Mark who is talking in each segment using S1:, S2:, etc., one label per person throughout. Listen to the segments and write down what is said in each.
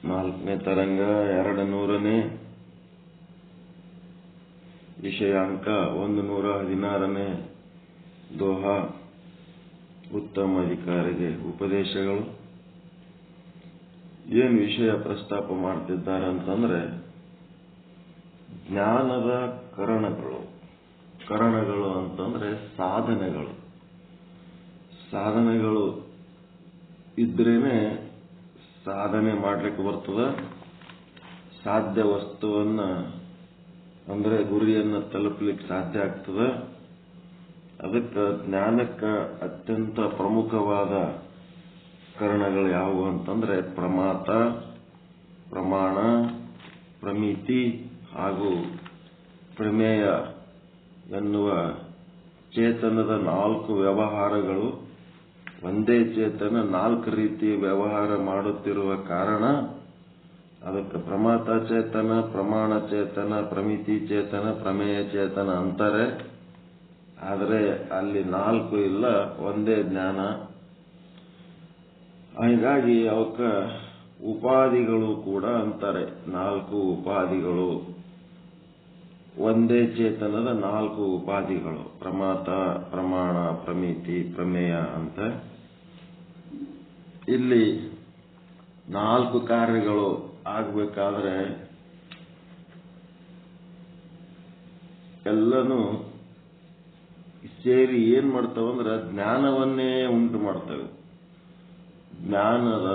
S1: 4ನೇ ತರಂಗ 200ನೇ ವಿಷಯಾಂಕ 116ನೇ ದೋಹಾ ಉತ್ತಮ ಅಧಿಕಾರಿಗೆ ಉಪದೇಶಗಳು. ಏನು ವಿಷಯ ಪ್ರಸ್ತಾಪ ಮಾಡ್ತಿದ್ದಾರೆ ಅಂತಂದ್ರೆ, ಜ್ಞಾನದ ಕರಣಗಳು ಅಂತಂದ್ರೆ ಸಾಧನೆಗಳು ಇದ್ರೇನೆ ಸಾಧನೆ ಮಾಡ್ಲಿಕ್ಕೆ ಬರ್ತದ. ಸಾಧ್ಯ ವಸ್ತುವನ್ನ ಅಂದ್ರೆ ಗುರಿಯನ್ನ ತಲುಪಲಿಕ್ಕೆ ಸಾಧ್ಯ ಆಗ್ತದ. ಅದಕ್ಕೆ ಜ್ಞಾನಕ್ಕೆ ಅತ್ಯಂತ ಪ್ರಮುಖವಾದ ಕರಣಗಳು ಯಾವುವು ಅಂತಂದ್ರೆ ಪ್ರಮಾತ, ಪ್ರಮಾಣ, ಪ್ರಮಿತಿ ಹಾಗೂ ಪ್ರಮೇಯ ಎನ್ನುವ ಚೇತನದ 4 ವ್ಯವಹಾರಗಳು. ಒಂದೇ ಚೇತನ 4 ರೀತಿ ವ್ಯವಹಾರ ಮಾಡುತ್ತಿರುವ ಕಾರಣ ಅದಕ್ಕೆ ಪ್ರಮಾತ ಚೇತನ, ಪ್ರಮಾಣ ಚೇತನ, ಪ್ರಮಿತಿ ಚೇತನ, ಪ್ರಮೇಯ ಚೇತನ ಅಂತಾರೆ. ಆದರೆ ಅಲ್ಲಿ 4 ಇಲ್ಲ, ಒಂದೇ ಜ್ಞಾನ. ಹೀಗಾಗಿ ಅವಕ್ಕ ಉಪಾಧಿಗಳು ಕೂಡ ಅಂತಾರೆ. 4 ಉಪಾಧಿಗಳು, ಒಂದೇ ಚೇತನದ 4 ಉಪಾಧಿಗಳು, ಪ್ರಮಾತ, ಪ್ರಮಾಣ, ಪ್ರಮಿತಿ, ಪ್ರಮೇಯ ಅಂತ. ಇಲ್ಲಿ 4 ಕಾರ್ಯಗಳು ಆಗ್ಬೇಕಾದ್ರೆ ಎಲ್ಲನೂ ಸೇರಿ ಏನ್ ಮಾಡ್ತಾವಂದ್ರೆ ಜ್ಞಾನವನ್ನೇ ಉಂಟು ಮಾಡ್ತವೆ. ಜ್ಞಾನದ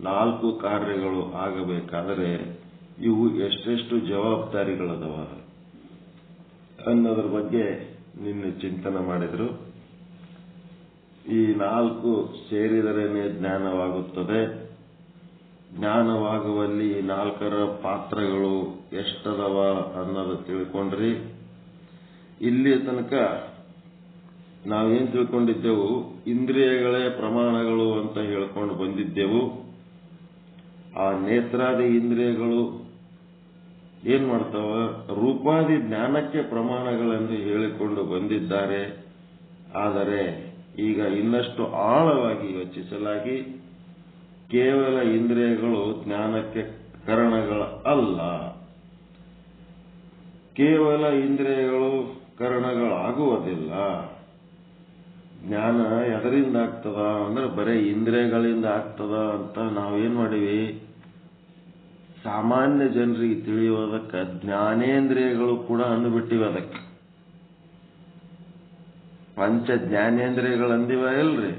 S1: 4 ಕಾರ್ಯಗಳು ಆಗಬೇಕಾದರೆ ಇವು ಎಷ್ಟೆಷ್ಟು ಜವಾಬ್ದಾರಿಗಳದವ ಅನ್ನೋದ್ರ ಬಗ್ಗೆ ನಿನ್ನೆ ಚಿಂತನೆ ಮಾಡಿದ್ರು. ಈ 4 ಸೇರಿದರೇನೆ ಜ್ಞಾನವಾಗುತ್ತದೆ. ಜ್ಞಾನವಾಗುವಲ್ಲಿ 4ರ ಪಾತ್ರಗಳು ಎಷ್ಟದವ ಅನ್ನೋದು ತಿಳ್ಕೊಂಡ್ರಿ. ಇಲ್ಲಿ ತನಕ ನಾವೇನ್ ತಿಳ್ಕೊಂಡಿದ್ದೆವು, ಇಂದ್ರಿಯಗಳೇ ಪ್ರಮಾಣಗಳು ಅಂತ ಹೇಳ್ಕೊಂಡು ಬಂದಿದ್ದೆವು. ಆ ನೇತ್ರಾದಿ ಇಂದ್ರಿಯಗಳು ಏನ್ ಮಾಡ್ತಾವ, ರೂಪಾದಿ ಜ್ಞಾನಕ್ಕೆ ಪ್ರಮಾಣಗಳೆಂದು ಹೇಳಿಕೊಂಡು ಬಂದಿದ್ದಾರೆ. ಆದರೆ ಈಗ ಇನ್ನಷ್ಟು ಆಳವಾಗಿ ಯೋಚಿಸಲಾಗಿ ಕೇವಲ ಇಂದ್ರಿಯಗಳು ಜ್ಞಾನಕ್ಕೆ ಕರಣಗಳ ಅಲ್ಲ, ಕೇವಲ ಇಂದ್ರಿಯಗಳು ಕರಣಗಳಾಗುವುದಿಲ್ಲ. ಜ್ಞಾನ ಎದರಿಂದ ಆಗ್ತದ ಅಂದ್ರೆ ಬರೀ ಇಂದ್ರಿಯಗಳಿಂದ ಆಗ್ತದ ಅಂತ ನಾವೇನ್ ಮಾಡಿವಿ, ಸಾಮಾನ್ಯ ಜನರಿಗೆ ತಿಳಿಯೋದಕ್ಕೆ ಜ್ಞಾನೇಂದ್ರಿಯಗಳು ಕೂಡ ಅಂದುಬಿಟ್ಟಿವೆ. ಅದಕ್ಕೆ ಪಂಚ ಜ್ಞಾನೇಂದ್ರಿಯಗಳು ಅಂದಿವ ಇಲ್ರಿ,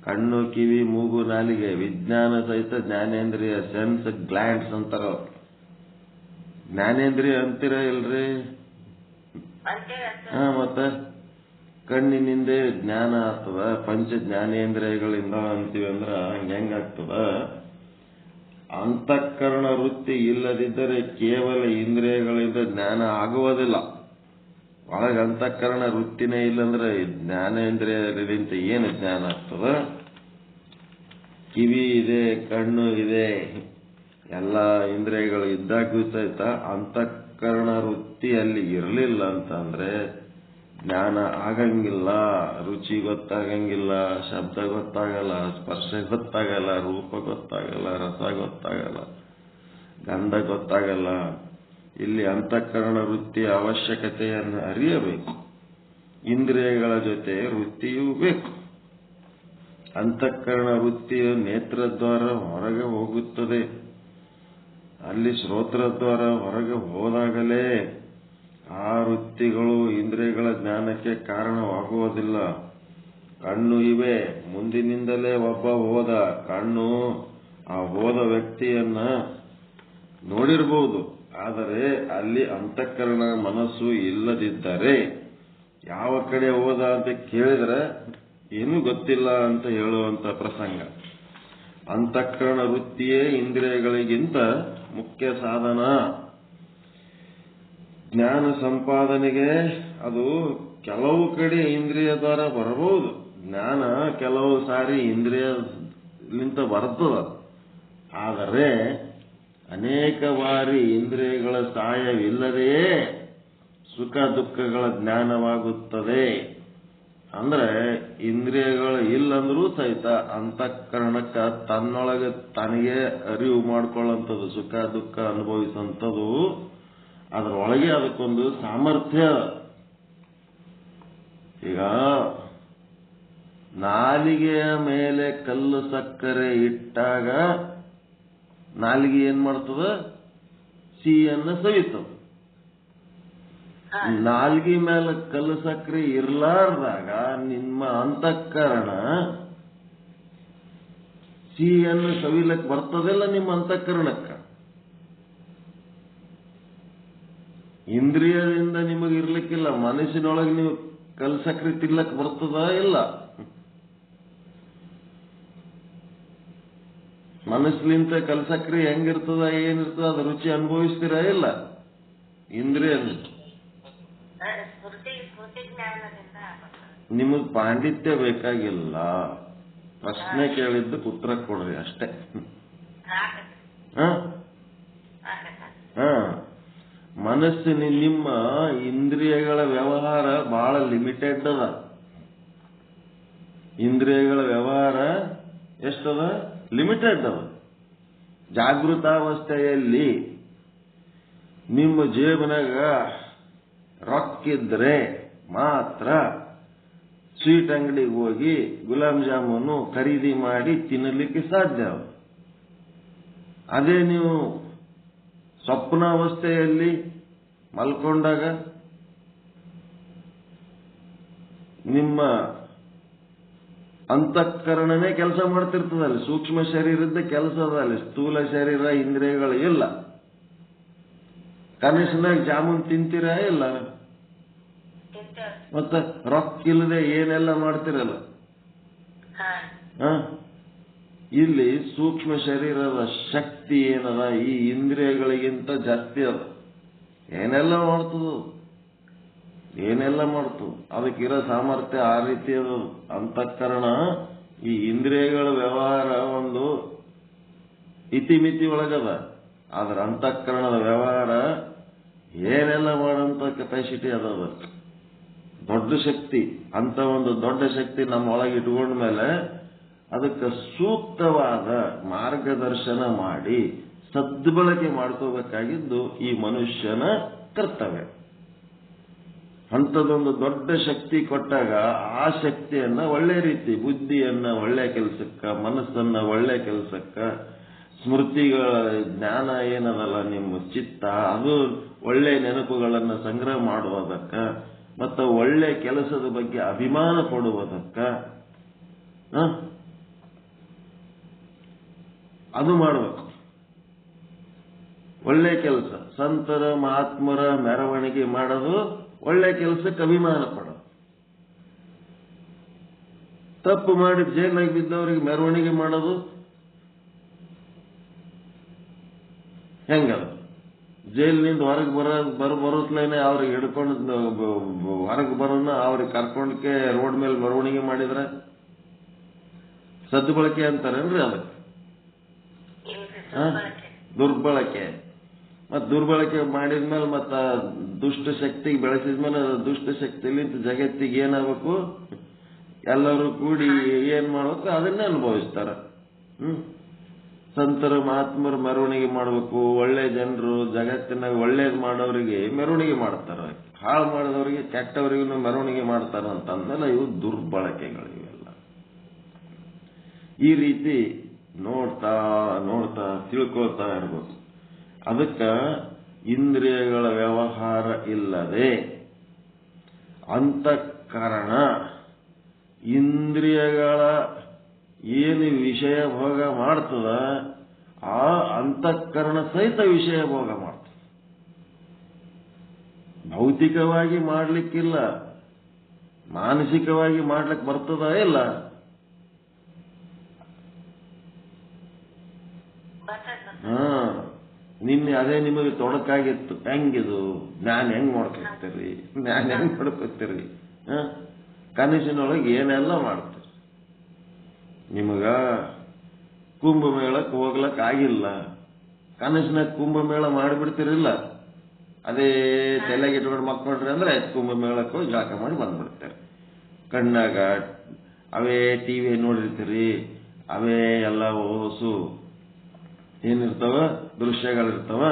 S1: ಕಣ್ಣು, ಕಿವಿ, ಮೂಗು, ನಾಲಿಗೆ, ವಿಜ್ಞಾನ ಸಹಿತ ಜ್ಞಾನೇಂದ್ರಿಯ, ಸೆನ್ಸ್ ಗ್ಲ್ಯಾಂಡ್ಸ್ ಅಂತಾರ. ಜ್ಞಾನೇಂದ್ರಿಯ ಅಂತೀರ ಇಲ್ರಿ? ಮತ್ತ ಕಣ್ಣಿನಿಂದ ಜ್ಞಾನ ಆಗ್ತದ, ಪಂಚ ಜ್ಞಾನೇಂದ್ರಿಯಗಳಿಂದ ಅಂತೀವಿ ಅಂದ್ರ ಹೆಂಗಾಗ್ತದ? ಅಂತಃಕರಣ ವೃತ್ತಿ ಇಲ್ಲದಿದ್ದರೆ ಕೇವಲ ಇಂದ್ರಿಯಗಳಿಂದ ಜ್ಞಾನ ಆಗುವುದಿಲ್ಲ. ಒಳಗೆ ಅಂತಃಕರಣ ವೃತ್ತಿನೇ ಇಲ್ಲಂದ್ರೆ ಜ್ಞಾನೇಂದ್ರಿಯದಿಂದ ಏನು ಜ್ಞಾನ ಆಗ್ತದ? ಕಿವಿ ಇದೆ, ಕಣ್ಣು ಇದೆ, ಎಲ್ಲ ಇಂದ್ರಿಯಗಳು ಇದ್ದಾಗೂ ಸಹಿತ ಅಂತಃಕರಣ ವೃತ್ತಿ ಅಲ್ಲಿ ಇರಲಿಲ್ಲ ಅಂತಂದ್ರೆ ಜ್ಞಾನ ಆಗಂಗಿಲ್ಲ. ರುಚಿ ಗೊತ್ತಾಗಂಗಿಲ್ಲ, ಶಬ್ದ ಗೊತ್ತಾಗಲ್ಲ, ಸ್ಪರ್ಶ ಗೊತ್ತಾಗಲ್ಲ, ರೂಪ ಗೊತ್ತಾಗಲ್ಲ, ರಸ ಗೊತ್ತಾಗಲ್ಲ, ಗಂಧ ಗೊತ್ತಾಗಲ್ಲ. ಇಲ್ಲಿ ಅಂತಃಕರಣ ವೃತ್ತಿಯ ಅವಶ್ಯಕತೆಯನ್ನು ಅರಿಯಬೇಕು. ಇಂದ್ರಿಯಗಳ ಜೊತೆ ವೃತ್ತಿಯೂ ಬೇಕು. ಅಂತಃಕರಣ ವೃತ್ತಿಯು ನೇತ್ರದ್ವಾರ ಹೊರಗೆ ಹೋಗುತ್ತದೆ. ಅಲ್ಲಿ ಶ್ರೋತ್ರದ್ವಾರ ಹೊರಗೆ ಹೋದಾಗಲೇ ಆ ವೃತ್ತಿಗಳು ಇಂದ್ರಿಯಗಳ ಜ್ಞಾನಕ್ಕೆ ಕಾರಣವಾಗುವುದಿಲ್ಲ. ಕಣ್ಣು ಇವೆ, ಮುಂದಿನಿಂದಲೇ ಒಬ್ಬ ಹೋದ, ಕಣ್ಣು ಆ ಹೋದ ವ್ಯಕ್ತಿಯನ್ನ ನೋಡಿರಬಹುದು. ಆದರೆ ಅಲ್ಲಿ ಅಂತಃಕರಣ ಮನಸ್ಸು ಇಲ್ಲದಿದ್ದರೆ ಯಾವ ಕಡೆ ಹೋದ ಅಂತ ಕೇಳಿದ್ರೆ ಏನೂ ಗೊತ್ತಿಲ್ಲ ಅಂತ ಹೇಳುವಂತ ಪ್ರಸಂಗ. ಅಂತಃಕರಣ ವೃತ್ತಿಯೇ ಇಂದ್ರಿಯಗಳಿಗಿಂತ ಮುಖ್ಯ ಸಾಧನ. ಜ್ಞಾನ ಸಂಪಾದನೆಗೆ ಅದು ಕೆಲವು ಕಡೆ ಇಂದ್ರಿಯ ದ್ವಾರ ಬರಬಹುದು. ಜ್ಞಾನ ಕೆಲವು ಸಾರಿ ಇಂದ್ರಿಯಲಿಂತ ಬರ್ತದ. ಆದರೆ ಅನೇಕ ಬಾರಿ ಇಂದ್ರಿಯಗಳ ಸಹಾಯವಿಲ್ಲದೆಯೇ ಸುಖ ದುಃಖಗಳ ಜ್ಞಾನವಾಗುತ್ತದೆ. ಅಂದ್ರೆ ಇಂದ್ರಿಯಗಳು ಇಲ್ಲಂದ್ರೂ ಸಹಿತ ಅಂತಃಕರಣಕ್ಕ ತನ್ನೊಳಗೆ ತನಗೆ ಅರಿವು ಮಾಡ್ಕೊಳ್ಳಂಥದ್ದು, ಸುಖ ದುಃಖ ಅನುಭವಿಸಂಥದ್ದು, ಅದರೊಳಗೆ ಅದಕ್ಕೊಂದು ಸಾಮರ್ಥ್ಯ. ಈಗ ನಾಲಿಗೆಯ ಮೇಲೆ ಕಲ್ಲು ಸಕ್ಕರೆ ಇಟ್ಟಾಗ ನಾಲಿಗೆ ಏನ್ ಮಾಡ್ತದ? ಸಿಹಿಯನ್ನ ಸವಿತದ. ನಾಲ್ಗಿ ಮೇಲೆ ಕಲ್ಲು ಸಕ್ಕರೆ ಇರ್ಲಾರ್ದಾಗ ನಿಮ್ಮ ಅಂತಃಕರಣ ಸಿಹಿಯನ್ನು ಸವಿಲಕ್ ಬರ್ತದಿಲ್ಲ. ನಿಮ್ಮ ಅಂತಃಕರಣಕ್ಕ ಇಂದ್ರಿಯದಿಂದ ನಿಮಗೆ ಇರ್ಲಿಕ್ಕಿಲ್ಲ. ಮನಸ್ಸಿನೊಳಗೆ ನೀವು ಕಲ್ಲು ಸಕ್ಕರೆ ತಿನ್ಲಕ್ ಬರ್ತದ? ಇಲ್ಲ. ಮನಸ್ಸಿನಿಂದ ಕಲ್ಲು ಸಕ್ಕರೆ ಹೆಂಗಿರ್ತದ, ಏನಿರ್ತದ, ಅದ ರುಚಿ ಅನುಭವಿಸ್ತೀರಾ? ಇಲ್ಲ. ಇಂದ್ರಿಯ ನಿಮಗ್ ಪಾಂಡಿತ್ಯ ಬೇಕಾಗಿಲ್ಲ. ಪ್ರಶ್ನೆ ಕೇಳಿದ್ದಕ್ಕೆ ಉತ್ತರ ಕೊಡ್ರಿ ಅಷ್ಟೇ. ಮನಸ್ಸಿನ ನಿಮ್ಮ ಇಂದ್ರಿಯಗಳ ವ್ಯವಹಾರ ಬಹಳ ಲಿಮಿಟೆಡ್ ಅದ. ಇಂದ್ರಿಯಗಳ ವ್ಯವಹಾರ ಎಷ್ಟದ? ಲಿಮಿಟೆಡ್ ಅದ. ಜಾಗೃತಾವಸ್ಥೆಯಲ್ಲಿ ನಿಮ್ಮ ಜೇಬನಾಗ ರೊಕ್ಕಿದ್ರೆ ಮಾತ್ರ ಸ್ವೀಟ್ ಅಂಗಡಿಗೆ ಹೋಗಿ ಗುಲಾಬ್ ಜಾಮೂನು ಖರೀದಿ ಮಾಡಿ ತಿನ್ನಲಿಕ್ಕೆ ಸಾಧ್ಯ. ಅದೇ ನೀವು ಸ್ವಪ್ನಾವಸ್ಥೆಯಲ್ಲಿ ಮಲ್ಕೊಂಡಾಗ ನಿಮ್ಮ ಅಂತಃಕರಣನೇ ಕೆಲಸ ಮಾಡ್ತಿರ್ತದಲ್ಲಿ. ಸೂಕ್ಷ್ಮ ಶರೀರದ ಕೆಲಸದ ಅಲ್ಲಿ, ಸ್ಥೂಲ ಶರೀರ ಇಂದ್ರಿಯಗಳು ಇಲ್ಲ. ಕನಸಿನಾಗ ಜಾಮೂನ್ ತಿಂತೀರಾ? ಇಲ್ಲ. ಮತ್ತೆ ರೊಕ್ಕಿಲ್ಲದೆ ಏನೆಲ್ಲ ಮಾಡ್ತಿರಲ್ಲ. ಇಲ್ಲಿ ಸೂಕ್ಷ್ಮ ಶರೀರದ ಶಕ್ತಿ ಏನದ ಈ ಇಂದ್ರಿಯಗಳಿಗಿಂತ ಜಾಸ್ತಿ ಅದ. ಏನೆಲ್ಲ ಮಾಡ್ತದ, ಏನೆಲ್ಲ ಮಾಡ್ತದ, ಅದಕ್ಕಿರೋ ಸಾಮರ್ಥ್ಯ ಆ ರೀತಿ ಅದ. ಅಂತಃಕರಣ ಈ ಇಂದ್ರಿಯಗಳ ವ್ಯವಹಾರ ಒಂದು ಇತಿಮಿತಿ ಒಳಗದ. ಆದ್ರೆ ಅಂತಃಕರಣದ ವ್ಯವಹಾರ ಏನೆಲ್ಲ ಮಾಡೋಂಥ ಕೆಪಾಸಿಟಿ ಅದ. ದೊಡ್ಡ ಶಕ್ತಿ. ಅಂತ ಒಂದು ದೊಡ್ಡ ಶಕ್ತಿ ನಮ್ಮ ಒಳಗೆ ಇಟ್ಕೊಂಡ ಮೇಲೆ ಅದಕ್ಕೆ ಸೂಕ್ತವಾದ ಮಾರ್ಗದರ್ಶನ ಮಾಡಿ ಸದ್ಬಳಕೆ ಮಾಡ್ಕೋಬೇಕಾಗಿದ್ದು ಈ ಮನುಷ್ಯನ ಕರ್ತವ್ಯ. ಅಂಥದ್ದೊಂದು ದೊಡ್ಡ ಶಕ್ತಿ ಕೊಟ್ಟಾಗ ಆ ಶಕ್ತಿಯನ್ನ ಒಳ್ಳೆ ರೀತಿ, ಬುದ್ಧಿಯನ್ನ ಒಳ್ಳೆ ಕೆಲಸಕ್ಕ, ಮನಸ್ಸನ್ನ ಒಳ್ಳೆ ಕೆಲಸಕ್ಕ, ಸ್ಮೃತಿಗಳ ಜ್ಞಾನ ಏನದಲ್ಲ ನಿಮ್ಮ ಚಿತ್ತ, ಅದು ಒಳ್ಳೆ ನೆನಪುಗಳನ್ನು ಸಂಗ್ರಹ ಮಾಡುವುದಕ್ಕ, ಮತ್ತು ಒಳ್ಳೆ ಕೆಲಸದ ಬಗ್ಗೆ ಅಭಿಮಾನ ಪಡುವುದಕ್ಕ ಅದು ಮಾಡಬೇಕು. ಒಳ್ಳೆ ಕೆಲಸ, ಸಂತರ ಮಹಾತ್ಮರ ಮೆರವಣಿಗೆ ಮಾಡೋದು, ಒಳ್ಳೆ ಕೆಲಸಕ್ಕೆ ಅಭಿಮಾನ ಪಡೋದು. ತಪ್ಪು ಮಾಡಿ ಜೈಲಾಗಿ ಬಿದ್ದವರಿಗೆ ಮೆರವಣಿಗೆ ಮಾಡೋದು ಹೆಂಗದ? ಜೈಲಿನಿಂದ ಹೊರಗೆ ಬರೋತ್ಲೇನೆ ಅವ್ರಿಗೆ ಹಿಡ್ಕೊಂಡು ಹೊರಗೆ ಬರೋನ ಅವ್ರಿಗೆ ಕರ್ಕೊಂಡಕ್ಕೆ ರೋಡ್ ಮೇಲೆ ಮೆರವಣಿಗೆ ಮಾಡಿದ್ರೆ ಸದ್ಬಳಕೆ ಅಂತಾರೇನ್ರಿ? ಅದಕ್ಕೆ ದುರ್ಬಳಕೆ. ಮತ್ ದುರ್ಬಳಕೆ ಮಾಡಿದ್ಮೇಲೆ ಮತ್ತ ದುಷ್ಟ ಶಕ್ತಿಗೆ ಬೆಳೆಸಿದ್ಮೇಲೆ ದುಷ್ಟ ಶಕ್ತಿಲಿಂತ ಜಗತ್ತಿಗೆ ಏನಾಗಬೇಕು? ಎಲ್ಲರೂ ಕೂಡಿ ಏನ್ ಮಾಡ್ಬೇಕು ಅದನ್ನೇ ಅನುಭವಿಸ್ತಾರ. ಸಂತರ ಮಹಾತ್ಮರ ಮೆರವಣಿಗೆ ಮಾಡಬೇಕು. ಒಳ್ಳೆ ಜನರು ಜಗತ್ತಿನಾಗ ಒಳ್ಳೇದ್ ಮಾಡೋರಿಗೆ ಮೆರವಣಿಗೆ ಮಾಡ್ತಾರ, ಹಾಳು ಮಾಡಿದವರಿಗೆ ಕೆಟ್ಟವರಿಗೂ ಮೆರವಣಿಗೆ ಮಾಡ್ತಾರ ಅಂತಂದ್ಮೇಲೆ ಇವು ದುರ್ಬಳಕೆಗಳು. ಇವೆಲ್ಲ ಈ ರೀತಿ ನೋಡ್ತಾ ನೋಡ್ತಾ ತಿಳ್ಕೊಳ್ತಾ ಇರ್ಬೇಕು. ಅದಕ್ಕ ಇಂದ್ರಿಯಗಳ ವ್ಯವಹಾರ ಇಲ್ಲದೆ ಅಂತಃಕರಣ ಇಂದ್ರಿಯಗಳ ಏನು ವಿಷಯ ಭೋಗ ಮಾಡ್ತದ ಆ ಅಂತಃಕರಣ ಸಹಿತ ವಿಷಯ ಭೋಗ ಮಾಡ್ತದೆ. ಭೌತಿಕವಾಗಿ ಮಾಡ್ಲಿಕ್ಕಿಲ್ಲ, ಮಾನಸಿಕವಾಗಿ ಮಾಡ್ಲಿಕ್ಕೆ ಬರ್ತದ? ಇಲ್ಲ. ನಿನ್ನೆ ಅದೇ ನಿಮಗೆ ತೊಡಕಾಗಿತ್ತು. ಹೆಂಗಿದು ಜ್ಞಾನ ಹೆಂಗ್ ಮಾಡ್ಕೊತೀರಿ, ಜ್ಞಾನ ಹೆಂಗ್ ಮಾಡ್ಕೊತೀರಿ? ಕನಸಿನೊಳಗೆ ಏನೆಲ್ಲ ಮಾಡ್ತೀರಿ. ನಿಮಗ ಕುಂಭಮೇಳಕ್ಕೆ ಹೋಗ್ಲಕ್ ಆಗಿಲ್ಲ, ಕನಸಿನಾಗ ಕುಂಭಮೇಳ ಮಾಡಿಬಿಡ್ತಿರಿಲ್ಲ. ಅದೇ ತಲೆಗೆ ಇಟ್ಕೊಂಡು ಮಕ್ಕೊಂಡ್ರಿ ಅಂದ್ರೆ ಕುಂಭಮೇಳಕ್ಕೆ ಹೋಗಿ ಜಾಕ ಮಾಡಿ ಬಂದ್ಬಿಡ್ತಾರೆ. ಕಣ್ಣಾಗ ಅವೇ ಟಿವಿ ನೋಡಿರ್ತೀರಿ, ಅವೇ ಎಲ್ಲ ಹೊಸು ಏನಿರ್ತಾವ ದೃಶ್ಯಗಳಿರ್ತಾವ.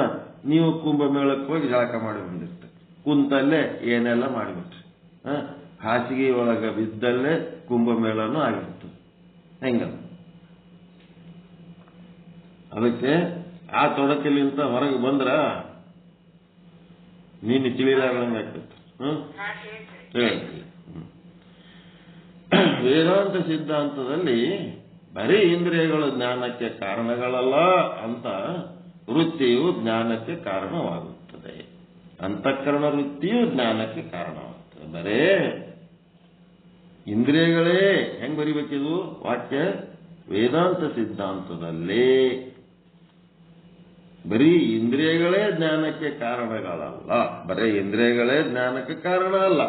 S1: ನೀವು ಕುಂಭಮೇಳಕ್ಕೆ ಹೋಗಿ ಜಳಕ ಮಾಡಿ ಬಂದಿರ್ತೀರಿ, ಕುಂತಲ್ಲೇ ಏನೆಲ್ಲ ಮಾಡಿಬಿಟ್ರಿ. ಹಾಸಿಗೆ ಒಳಗ ಬಿದ್ದಲ್ಲೇ ಕುಂಭಮೇಳನೂ ಆಗಿರ್ತದೆ. ಹೆಂಗ ಅದಕ್ಕೆ ಆ ತೊಡಕಲಿಂತ ಹೊರಗೆ ಬಂದ್ರ ನೀನು ತಿಳಿಲಾರ್ದಂಗಾಗ್ತದೆ. ವೇದಾಂತ ಸಿದ್ಧಾಂತದಲ್ಲಿ ಬರೀ ಇಂದ್ರಿಯಗಳು ಜ್ಞಾನಕ್ಕೆ ಕಾರಣಗಳಲ್ಲ ಅಂತ ವೃತ್ತಿಯು ಜ್ಞಾನಕ್ಕೆ ಕಾರಣವಾಗುತ್ತದೆ. ಅಂತಃಕರಣ ವೃತ್ತಿಯು ಜ್ಞಾನಕ್ಕೆ ಕಾರಣವಾಗುತ್ತದೆ. ಬರೇ ಇಂದ್ರಿಯಗಳೇ ಹೆಂಗ್ ಬರಿಬೇಕಿದು ವಾಕ್ಯ? ವೇದಾಂತ ಸಿದ್ಧಾಂತದಲ್ಲಿ ಬರೀ ಇಂದ್ರಿಯಗಳೇ ಜ್ಞಾನಕ್ಕೆ ಕಾರಣಗಳಲ್ಲ, ಬರೀ ಇಂದ್ರಿಯಗಳೇ ಜ್ಞಾನಕ್ಕೆ ಕಾರಣ ಅಲ್ಲ,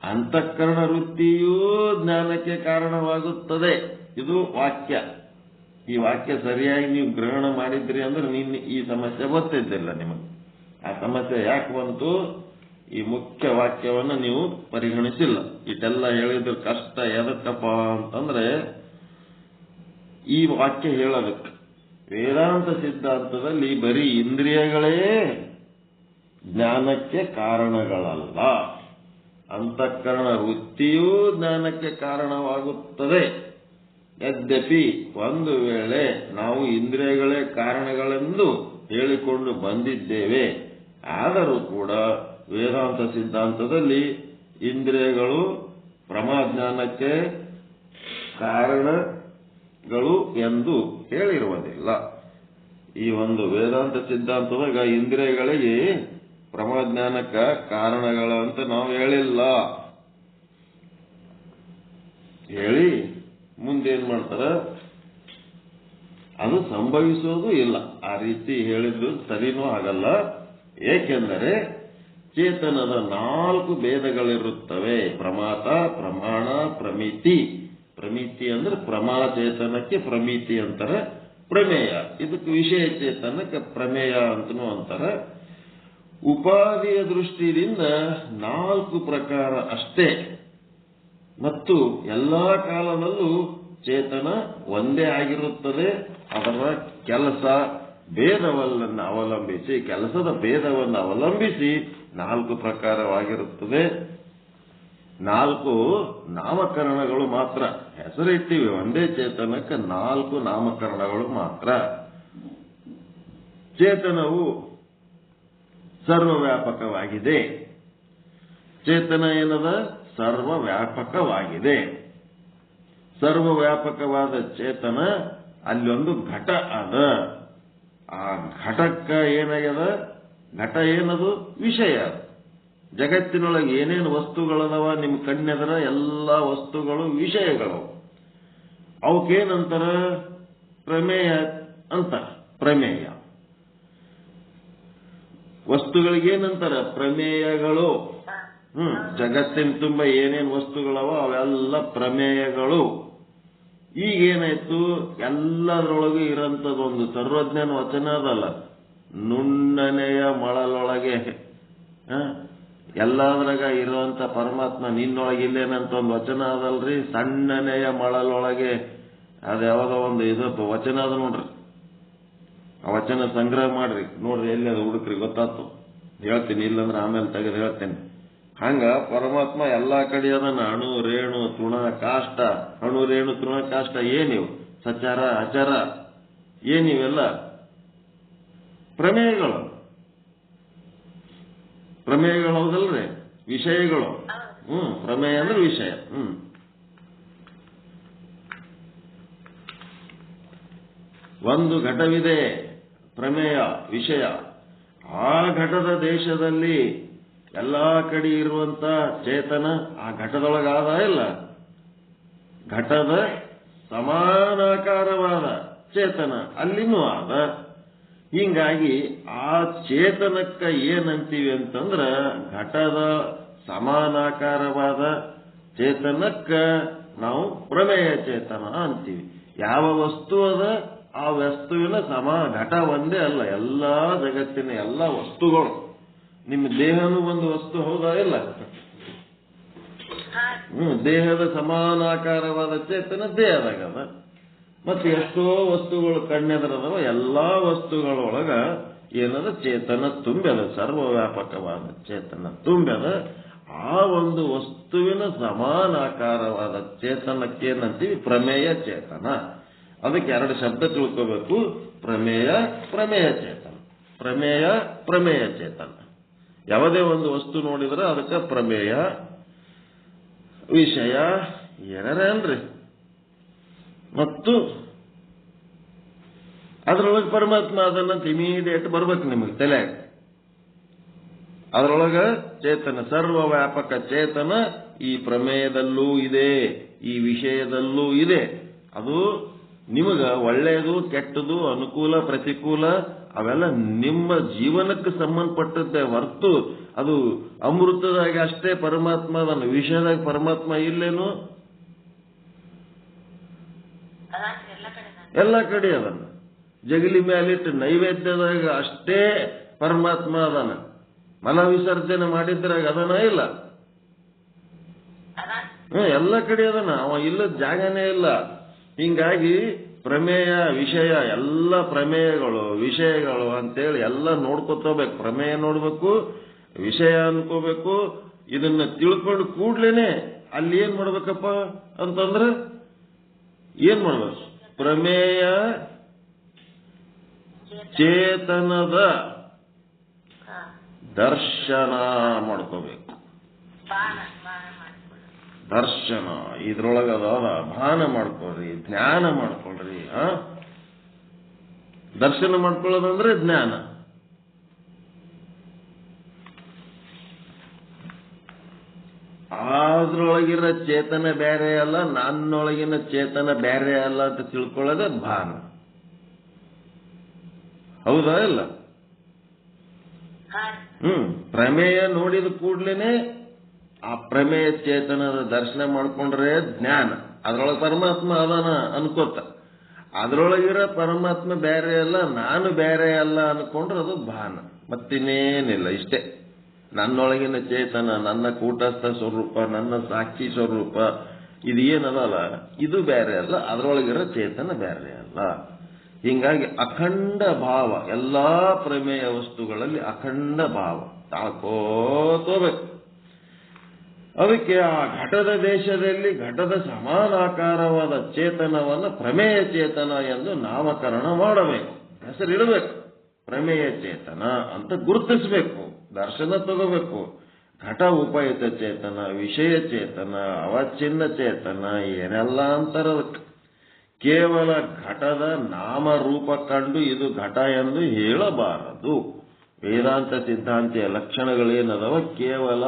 S1: ಅಂತಃಕರಣ ವೃತ್ತಿಯೂ ಜ್ಞಾನಕ್ಕೆ ಕಾರಣವಾಗುತ್ತದೆ. ಇದು ವಾಕ್ಯ. ಈ ವಾಕ್ಯ ಸರಿಯಾಗಿ ನೀವು ಗ್ರಹಣ ಮಾಡಿದ್ರಿ ಅಂದ್ರೆ ನಿನ್ನೆ ಈ ಸಮಸ್ಯೆ ಗೊತ್ತಿದ್ದಿಲ್ಲ ನಿಮಗೆ. ಆ ಸಮಸ್ಯೆ ಯಾಕೆ ಬಂತು? ಈ ಮುಖ್ಯ ವಾಕ್ಯವನ್ನು ನೀವು ಪರಿಗಣಿಸಿಲ್ಲ. ಇಷ್ಟೆಲ್ಲ ಹೇಳಿದ್ರ ಕಷ್ಟ ಎದಕ್ಕಪ್ಪ ಅಂತಂದ್ರೆ ಈ ವಾಕ್ಯ ಹೇಳೋದಕ್ಕೆ. ವೇದಾಂತ ಸಿದ್ಧಾಂತದಲ್ಲಿ ಬರೀ ಇಂದ್ರಿಯಗಳೇ ಜ್ಞಾನಕ್ಕೆ ಕಾರಣಗಳಲ್ಲ, ಅಂತಃಕರಣ ವೃತ್ತಿಯೂ ಜ್ಞಾನಕ್ಕೆ ಕಾರಣವಾಗುತ್ತದೆ. ಯದ್ಯಪಿ ಒಂದು ವೇಳೆ ನಾವು ಇಂದ್ರಿಯಗಳೇ ಕಾರಣಗಳೆಂದು ಹೇಳಿಕೊಂಡು ಬಂದಿದ್ದೇವೆ, ಆದರೂ ಕೂಡ ವೇದಾಂತ ಸಿದ್ಧಾಂತದಲ್ಲಿ ಇಂದ್ರಿಯಗಳು ಪ್ರಮಾಜ್ಞಾನಕ್ಕೆ ಕಾರಣಗಳು ಎಂದು ಹೇಳಿರುವುದಿಲ್ಲ. ಈ ಒಂದು ವೇದಾಂತ ಸಿದ್ಧಾಂತದಾಗ ಇಂದ್ರಿಯಗಳಿಗೆ ಪ್ರಮಾಜ್ಞಾನಕ್ಕ ಕಾರಣಗಳ ಅಂತ ನಾವು ಹೇಳಿಲ್ಲ. ಹೇಳಿ ಮುಂದೇನ್ ಮಾಡ್ತಾರ? ಅದು ಸಂಭವಿಸೋದು ಇಲ್ಲ. ಆ ರೀತಿ ಹೇಳಿದ್ದು ಸರಿನೂ ಆಗಲ್ಲ. ಏಕೆಂದರೆ ಚೇತನದ 4 ಭೇದಗಳಿರುತ್ತವೆ: ಪ್ರಮಾತ, ಪ್ರಮಾಣ, ಪ್ರಮಿತಿ. ಪ್ರಮಿತಿ ಅಂದ್ರೆ ಪ್ರಮಾಚೇತನಕ್ಕೆ ಪ್ರಮಿತಿ ಅಂತಾರೆ, ಪ್ರಮೇಯ ಇದಕ್ಕೆ ವಿಷಯ ಚೇತನಕ್ಕೆ ಪ್ರಮೇಯ ಅಂತನೂ ಅಂತಾರೆ. ಉಪಾಧಿಯ ದೃಷ್ಟಿಯಿಂದ 4 ಪ್ರಕಾರ ಅಷ್ಟೇ, ಮತ್ತು ಎಲ್ಲಾ ಕಾಲದಲ್ಲೂ ಚೇತನ ಒಂದೇ ಆಗಿರುತ್ತದೆ. ಅದರ ಕೆಲಸ ಭೇದವನ್ನು ಅವಲಂಬಿಸಿ, ಕೆಲಸದ ಭೇದವನ್ನು ಅವಲಂಬಿಸಿ 4 ಪ್ರಕಾರವಾಗಿರುತ್ತದೆ. 4 ನಾಮಕರಣಗಳು ಮಾತ್ರ ಹೆಸರಿಟ್ಟಿವೆ. ಒಂದೇ ಚೇತನಕ್ಕೆ 4 ನಾಮಕರಣಗಳು ಮಾತ್ರ. ಚೇತನವು ಸರ್ವವ್ಯಾಪಕವಾಗಿದೆ. ಚೇತನ ಏನದ? ಸರ್ವವ್ಯಾಪಕವಾಗಿದೆ. ಸರ್ವವ್ಯಾಪಕವಾದ ಚೇತನ ಅಲ್ಲೊಂದು ಘಟ ಅದ. ಆ ಘಟಕ್ಕ ಏನಾಗ್ಯದ? ಘಟ ಏನದು? ವಿಷಯ. ಜಗತ್ತಿನೊಳಗೆ ಏನೇನು ವಸ್ತುಗಳದವ ನಿಮ್ಮ ಕಣ್ಣೆದರ ಎಲ್ಲ ವಸ್ತುಗಳು ವಿಷಯಗಳು. ಅವಕ್ಕೇನಂತಾರ? ಪ್ರಮೇಯ ಅಂತ. ಪ್ರಮೇಯ ವಸ್ತುಗಳಿಗೇನಂತಾರ? ಪ್ರಮೇಯಗಳು. ಜಗತ್ತಿನ ತುಂಬ ಏನೇನು ವಸ್ತುಗಳವ ಅವೆಲ್ಲ ಪ್ರಮೇಯಗಳು. ಈಗೇನಾಯ್ತು? ಎಲ್ಲದರೊಳಗೆ ಇರೋಂಥದ್ದೊಂದು ಸರ್ವಜ್ಞಾನ ವಚನ ಅದಲ್ಲ, ನುಣ್ಣನೆಯ ಮಳಲೊಳಗೆ ಎಲ್ಲದ್ರಾಗ ಇರುವಂತ ಪರಮಾತ್ಮ ನಿನ್ನೊಳಗಿಲ್ಲೇನಂತ ಒಂದು ವಚನ ಅದಲ್ರಿ. ಸಣ್ಣನೆಯ ಮಳಲೊಳಗೆ ಅದು ಯಾವ್ದೋ ಒಂದು ಇದು ವಚನ ಅದ ನೋಡ್ರಿ. ಆ ವಚನ ಸಂಗ್ರಹ ಮಾಡ್ರಿ, ನೋಡ್ರಿ ಎಲ್ಲಿ ಅದು ಹುಡುಕ್ರಿ, ಗೊತ್ತಾತು. ಹೇಳ್ತೀನಿ, ಇಲ್ಲಂದ್ರೆ ಆಮೇಲೆ ತೆಗೆದು ಹೇಳ್ತೇನೆ. ಹಂಗ ಪರಮಾತ್ಮ ಎಲ್ಲಾ ಕಡೆ ಅದನ್ನ. ಅಣು ರೇಣು ತೃಣ ಕಾಷ್ಟ. ಅಣು ರೇಣು ತೃಣ ಕಾಷ್ಟ ಏನಿವು? ಸಚಾರ ಅಚಾರ ಏನಿವೆಲ್ಲ ಪ್ರಮೇಯಗಳು. ಪ್ರಮೇಯಗಳು ಹೌದಲ್ರಿ? ವಿಷಯಗಳು. ಪ್ರಮೇಯ ಅಂದ್ರೆ ವಿಷಯ. ಒಂದು ಘಟವಿದೆ, ಪ್ರಮೇಯ ವಿಷಯ. ಆ ಘಟದ ದೇಶದಲ್ಲಿ ಎಲ್ಲಾ ಕಡೆ ಇರುವಂತ ಚೇತನ ಆ ಘಟದೊಳಗಾದ ಇಲ್ಲ. ಘಟದ ಸಮಾನಾಕಾರವಾದ ಚೇತನ ಅಲ್ಲಿನೂ ಆದ. ಹೀಗಾಗಿ ಆ ಚೇತನಕ್ಕ ಏನಂತೀವಿ ಅಂತಂದ್ರ, ಘಟದ ಸಮಾನಾಕಾರವಾದ ಚೇತನಕ್ಕ ನಾವು ಪ್ರಮೇಯ ಚೇತನ ಅಂತೀವಿ. ಯಾವ ವಸ್ತು ಅದ ಆ ವಸ್ತುವಿನ ಘಟ ಒಂದೇ ಅಲ್ಲ, ಎಲ್ಲಾ ಜಗತ್ತಿನ ಎಲ್ಲ ವಸ್ತುಗಳು. ನಿಮ್ಮ ದೇಹನೂ ಒಂದು ವಸ್ತು, ಹೌದಾ ಇಲ್ಲ? ದೇಹದ ಸಮಾನಾಕಾರವಾದ ಚೇತನ ದೇಹದಾಗದ. ಮತ್ತೆ ಎಷ್ಟೋ ವಸ್ತುಗಳು ಕಣ್ಣೆದರದವ, ಎಲ್ಲಾ ವಸ್ತುಗಳೊಳಗ ಏನದ ಚೇತನ ತುಂಬ್ಯದ, ಸರ್ವವ್ಯಾಪಕವಾದ ಚೇತನ ತುಂಬ್ಯದ. ಆ ಒಂದು ವಸ್ತುವಿನ ಸಮಾನಾಕಾರವಾದ ಚೇತನಕ್ಕೇನಂತೀವಿ? ಪ್ರಮೇಯ ಚೇತನ. ಅದಕ್ಕೆ ಎರಡು ಶಬ್ದ ತಿಳ್ಕೋಬೇಕು: ಪ್ರಮೇಯ, ಪ್ರಮೇಯ ಚೇತನ. ಪ್ರಮೇಯ, ಪ್ರಮೇಯ ಚೇತನ. ಯಾವುದೇ ಒಂದು ವಸ್ತು ನೋಡಿದ್ರೆ ಅದಕ್ಕೆ ಪ್ರಮೇಯ, ವಿಷಯ ಏನಾರೇನ್ರಿ, ಮತ್ತು ಅದರೊಳಗೆ ಪರಮಾತ್ಮ ಅದನ್ನಂತ ಇಮಿಡಿಯೇಟ್ ಬರ್ಬೇಕು ನಿಮಗೆ ತಲೆ. ಅದರೊಳಗ ಚೇತನ, ಸರ್ವವ್ಯಾಪಕ ಚೇತನ ಈ ಪ್ರಮೇಯದಲ್ಲೂ ಇದೆ, ಈ ವಿಷಯದಲ್ಲೂ ಇದೆ. ಅದು ನಿಮಗ ಒಳ್ಳೆಯದು, ಕೆಟ್ಟದು, ಅನುಕೂಲ, ಪ್ರತಿಕೂಲ ಅವೆಲ್ಲ ನಿಮ್ಮ ಜೀವನಕ್ಕೆ ಸಂಬಂಧಪಟ್ಟದ್ದೇ ಹೊರತು ಅದು ಅಮೃತದಾಗ ಅಷ್ಟೇ ಪರಮಾತ್ಮ ಅದನ್ನು, ವಿಷಯದಾಗ ಪರಮಾತ್ಮ ಇಲ್ಲೇನು? ಎಲ್ಲ ಕಡೆ ಅದನ್ನ. ಜಗಲಿ ಮೇಲಿಟ್ಟು ನೈವೇದ್ಯದಾಗ ಅಷ್ಟೇ ಪರಮಾತ್ಮ ಅದನ್ನ. ಮಲ ವಿಸರ್ಜನೆ ಮಾಡಿದ್ರಾಗ ಅದನ್ನ ಇಲ್ಲ. ಎಲ್ಲ ಕಡೆ ಅದನ್ನ, ಅವ ಇಲ್ಲದ ಜಾಗನೇ ಇಲ್ಲ. ಹಿಂಗಾಗಿ ಪ್ರಮೇಯ, ವಿಷಯ, ಎಲ್ಲ ಪ್ರಮೇಯಗಳು, ವಿಷಯಗಳು ಅಂತೇಳಿ ಎಲ್ಲ ನೋಡ್ಕೊತೋಬೇಕು. ಪ್ರಮೇಯ ನೋಡ್ಬೇಕು, ವಿಷಯ ಅನ್ಕೋಬೇಕು. ಇದನ್ನ ತಿಳ್ಕೊಂಡು ಕೂಡ್ಲೇನೆ ಅಲ್ಲಿ ಏನ್ ಮಾಡ್ಬೇಕಪ್ಪ ಅಂತಂದ್ರೆ, ಏನ್ ಮಾಡ್ಬೇಕು? ಪ್ರಮೇಯ ಚೇತನದ ದರ್ಶನ ಮಾಡ್ಕೋಬೇಕು. ದರ್ಶನ ಇದ್ರೊಳಗದ ಭಾನ ಮಾಡ್ಕೊಳ್ರಿ, ಜ್ಞಾನ ಮಾಡ್ಕೊಳ್ರಿ. ದರ್ಶನ ಮಾಡ್ಕೊಳ್ಳೋದಂದ್ರೆ ಜ್ಞಾನ. ಅದ್ರೊಳಗಿನ ಚೇತನ ಬೇರೆ ಅಲ್ಲ, ನನ್ನೊಳಗಿನ ಚೇತನ ಬೇರೆ ಅಲ್ಲ ಅಂತ ತಿಳ್ಕೊಳ್ಳೋದೇ ಭಾನ. ಹೌದಾ ಇಲ್ಲ? ಪ್ರಮೇಯ ನೋಡಿದ ಕೂಡ್ಲೇನೆ ಆ ಪ್ರಮೇಯ ಚೇತನದ ದರ್ಶನ ಮಾಡ್ಕೊಂಡ್ರೆ ಜ್ಞಾನ. ಅದ್ರೊಳಗೆ ಪರಮಾತ್ಮ ಅದಾನ ಅನ್ಕೋತ, ಅದ್ರೊಳಗಿರೋ ಪರಮಾತ್ಮ ಬೇರೆ ಅಲ್ಲ, ನಾನು ಬೇರೆ ಅಲ್ಲ ಅನ್ಕೊಂಡ್ರೆ ಅದು ಭಾನ. ಮತ್ತಿನ್ನೇನಿಲ್ಲ, ಇಷ್ಟೇ. ನನ್ನೊಳಗಿನ ಚೇತನ, ನನ್ನ ಕೂಟಸ್ಥ ಸ್ವರೂಪ, ನನ್ನ ಸಾಕ್ಷಿ ಸ್ವರೂಪ, ಇದು ಏನದಲ್ಲ ಇದು ಬೇರೆ ಅಲ್ಲ, ಅದರೊಳಗಿರೋ ಚೇತನ ಬೇರೆ ಅಲ್ಲ. ಹಿಂಗಾಗಿ ಅಖಂಡ ಭಾವ, ಎಲ್ಲಾ ಪ್ರಮೇಯ ವಸ್ತುಗಳಲ್ಲಿ ಅಖಂಡ ಭಾವ ತಾಳ್ಕೋಬೇಕು. ಅದಕ್ಕೆ ಆ ಘಟದ ದೇಶದಲ್ಲಿ ಘಟದ ಸಮಾನಾಕಾರವಾದ ಚೇತನವನ್ನು ಪ್ರಮೇಯ ಚೇತನ ಎಂದು ನಾಮಕರಣ ಮಾಡಬೇಕು, ಹೆಸರಿಡಬೇಕು. ಪ್ರಮೇಯ ಚೇತನ ಅಂತ ಗುರುತಿಸಬೇಕು, ದರ್ಶನ ತಗೋಬೇಕು. ಘಟ ಉಪಯುತ ಚೇತನ, ವಿಷಯ ಚೇತನ, ಅವಚ್ಛಿನ್ನ ಚೇತನ ಏನೆಲ್ಲ ಅಂತಾರದಕ್ಕೆ. ಕೇವಲ ಘಟದ ನಾಮರೂಪ ಕಂಡು ಇದು ಘಟ ಎಂದು ಹೇಳಬಾರದು. ವೇದಾಂತ ಸಿದ್ಧಾಂತಿಯ ಲಕ್ಷಣಗಳೇನದವ, ಕೇವಲ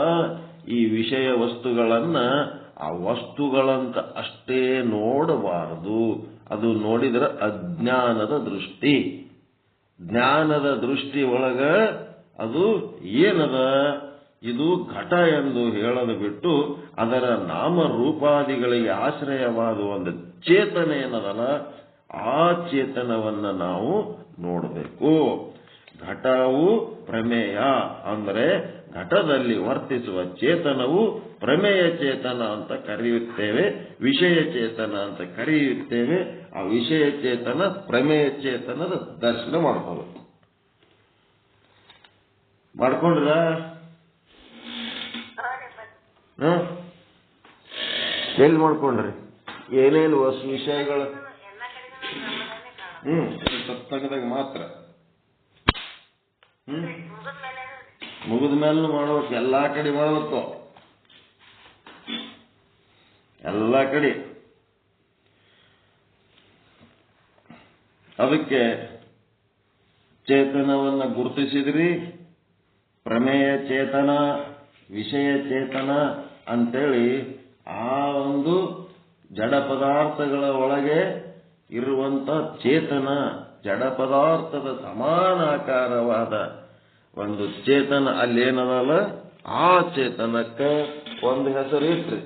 S1: ಈ ವಿಷಯ ವಸ್ತುಗಳನ್ನ ಆ ವಸ್ತುಗಳಂತ ಅಷ್ಟೇ ನೋಡಬಾರದು. ಅದು ನೋಡಿದ್ರೆ ಅಜ್ಞಾನದ ದೃಷ್ಟಿ. ಜ್ಞಾನದ ದೃಷ್ಟಿ ಒಳಗ ಅದು ಏನದ, ಇದು ಘಟ ಎಂದು ಹೇಳಲು ಬಿಟ್ಟು ಅದರ ನಾಮರೂಪಾದಿಗಳಿಗೆ ಆಶ್ರಯವಾದ ಒಂದು ಚೇತನ ಏನದಲ್ಲ, ಆ ಚೇತನವನ್ನ ನಾವು ನೋಡಬೇಕು. ಘಟವು ಪ್ರಮೇಯ ಅಂದರೆ ಘಟದಲ್ಲಿ ವರ್ತಿಸುವ ಚೇತನವು ಪ್ರಮೇಯ ಚೇತನ ಅಂತ ಕರೆಯುತ್ತೇವೆ, ವಿಷಯ ಚೇತನ ಅಂತ ಕರೆಯುತ್ತೇವೆ. ಆ ವಿಷಯ ಚೇತನ ಪ್ರಮೇಯ ಚೇತನದ ದರ್ಶನ ಮಾಡ್ಕೋಬೇಕು. ಮಾಡ್ಕೊಂಡ್ರ ಎಲ್ಲಿ ಮಾಡ್ಕೊಂಡ್ರಿ? ಏನೇನು ವಿಷಯಗಳು ಸತ್ಸಂಗದಾಗ ಮಾತ್ರ ಮುಗಿದ ಮೇಲೂ ಮಾಡ್ಬೇಕು, ಎಲ್ಲಾ ಕಡೆ ಮಾಡ್ಬೇಕು, ಎಲ್ಲಾ ಕಡೆ. ಅದಕ್ಕೆ ಚೇತನವನ್ನ ಗುರುತಿಸಿದ್ರಿ, ಪ್ರಮೇಯ ಚೇತನ, ವಿಷಯ ಚೇತನ ಅಂತೇಳಿ ಆ ಒಂದು ಜಡ ಪದಾರ್ಥಗಳ ಒಳಗೆ ಇರುವಂತ ಚೇತನ, ಜಡ ಪದಾರ್ಥದ ಸಮಾನಾಕಾರವಾದ ಒಂದು ಚೇತನ ಅಲ್ಲೇನದಲ್ಲ, ಆ ಚೇತನಕ್ಕೆ ಒಂದು ಹೆಸರು ಇಟ್ರಿ.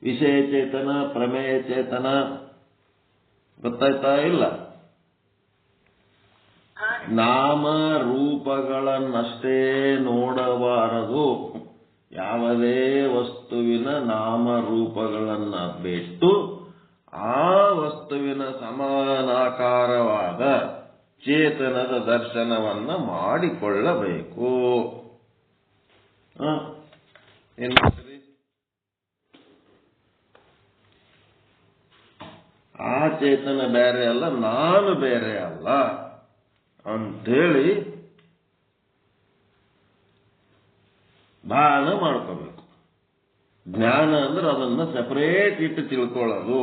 S1: ವಿಷಯ ಚೇತನ, ಪ್ರಮೇಯ ಚೇತನ. ಗೊತ್ತಾಯ್ತಾ ಇಲ್ಲ? ನಾಮ ರೂಪಗಳನ್ನಷ್ಟೇ ನೋಡಬಾರದು. ಯಾವುದೇ ವಸ್ತುವಿನ ನಾಮರೂಪಗಳನ್ನ ಬಿಟ್ಟು ಆ ವಸ್ತುವಿನ ಸಮಾನಾಕಾರವಾದ ಚೇತನದ ದರ್ಶನವನ್ನ ಮಾಡಿಕೊಳ್ಳಬೇಕು. ಏನ್ ಮಾಡ್ತೀರಿ? ಆ ಚೇತನ ಬೇರೆ ಅಲ್ಲ, ನಾನು ಬೇರೆ ಅಲ್ಲ ಅಂತೇಳಿ ಭಾನ ಮಾಡ್ಕೋಬೇಕು. ಜ್ಞಾನ ಅಂದ್ರೆ ಅದನ್ನ ಸೆಪರೇಟ್ ಇಟ್ಟು ತಿಳ್ಕೊಳ್ಳೋದು.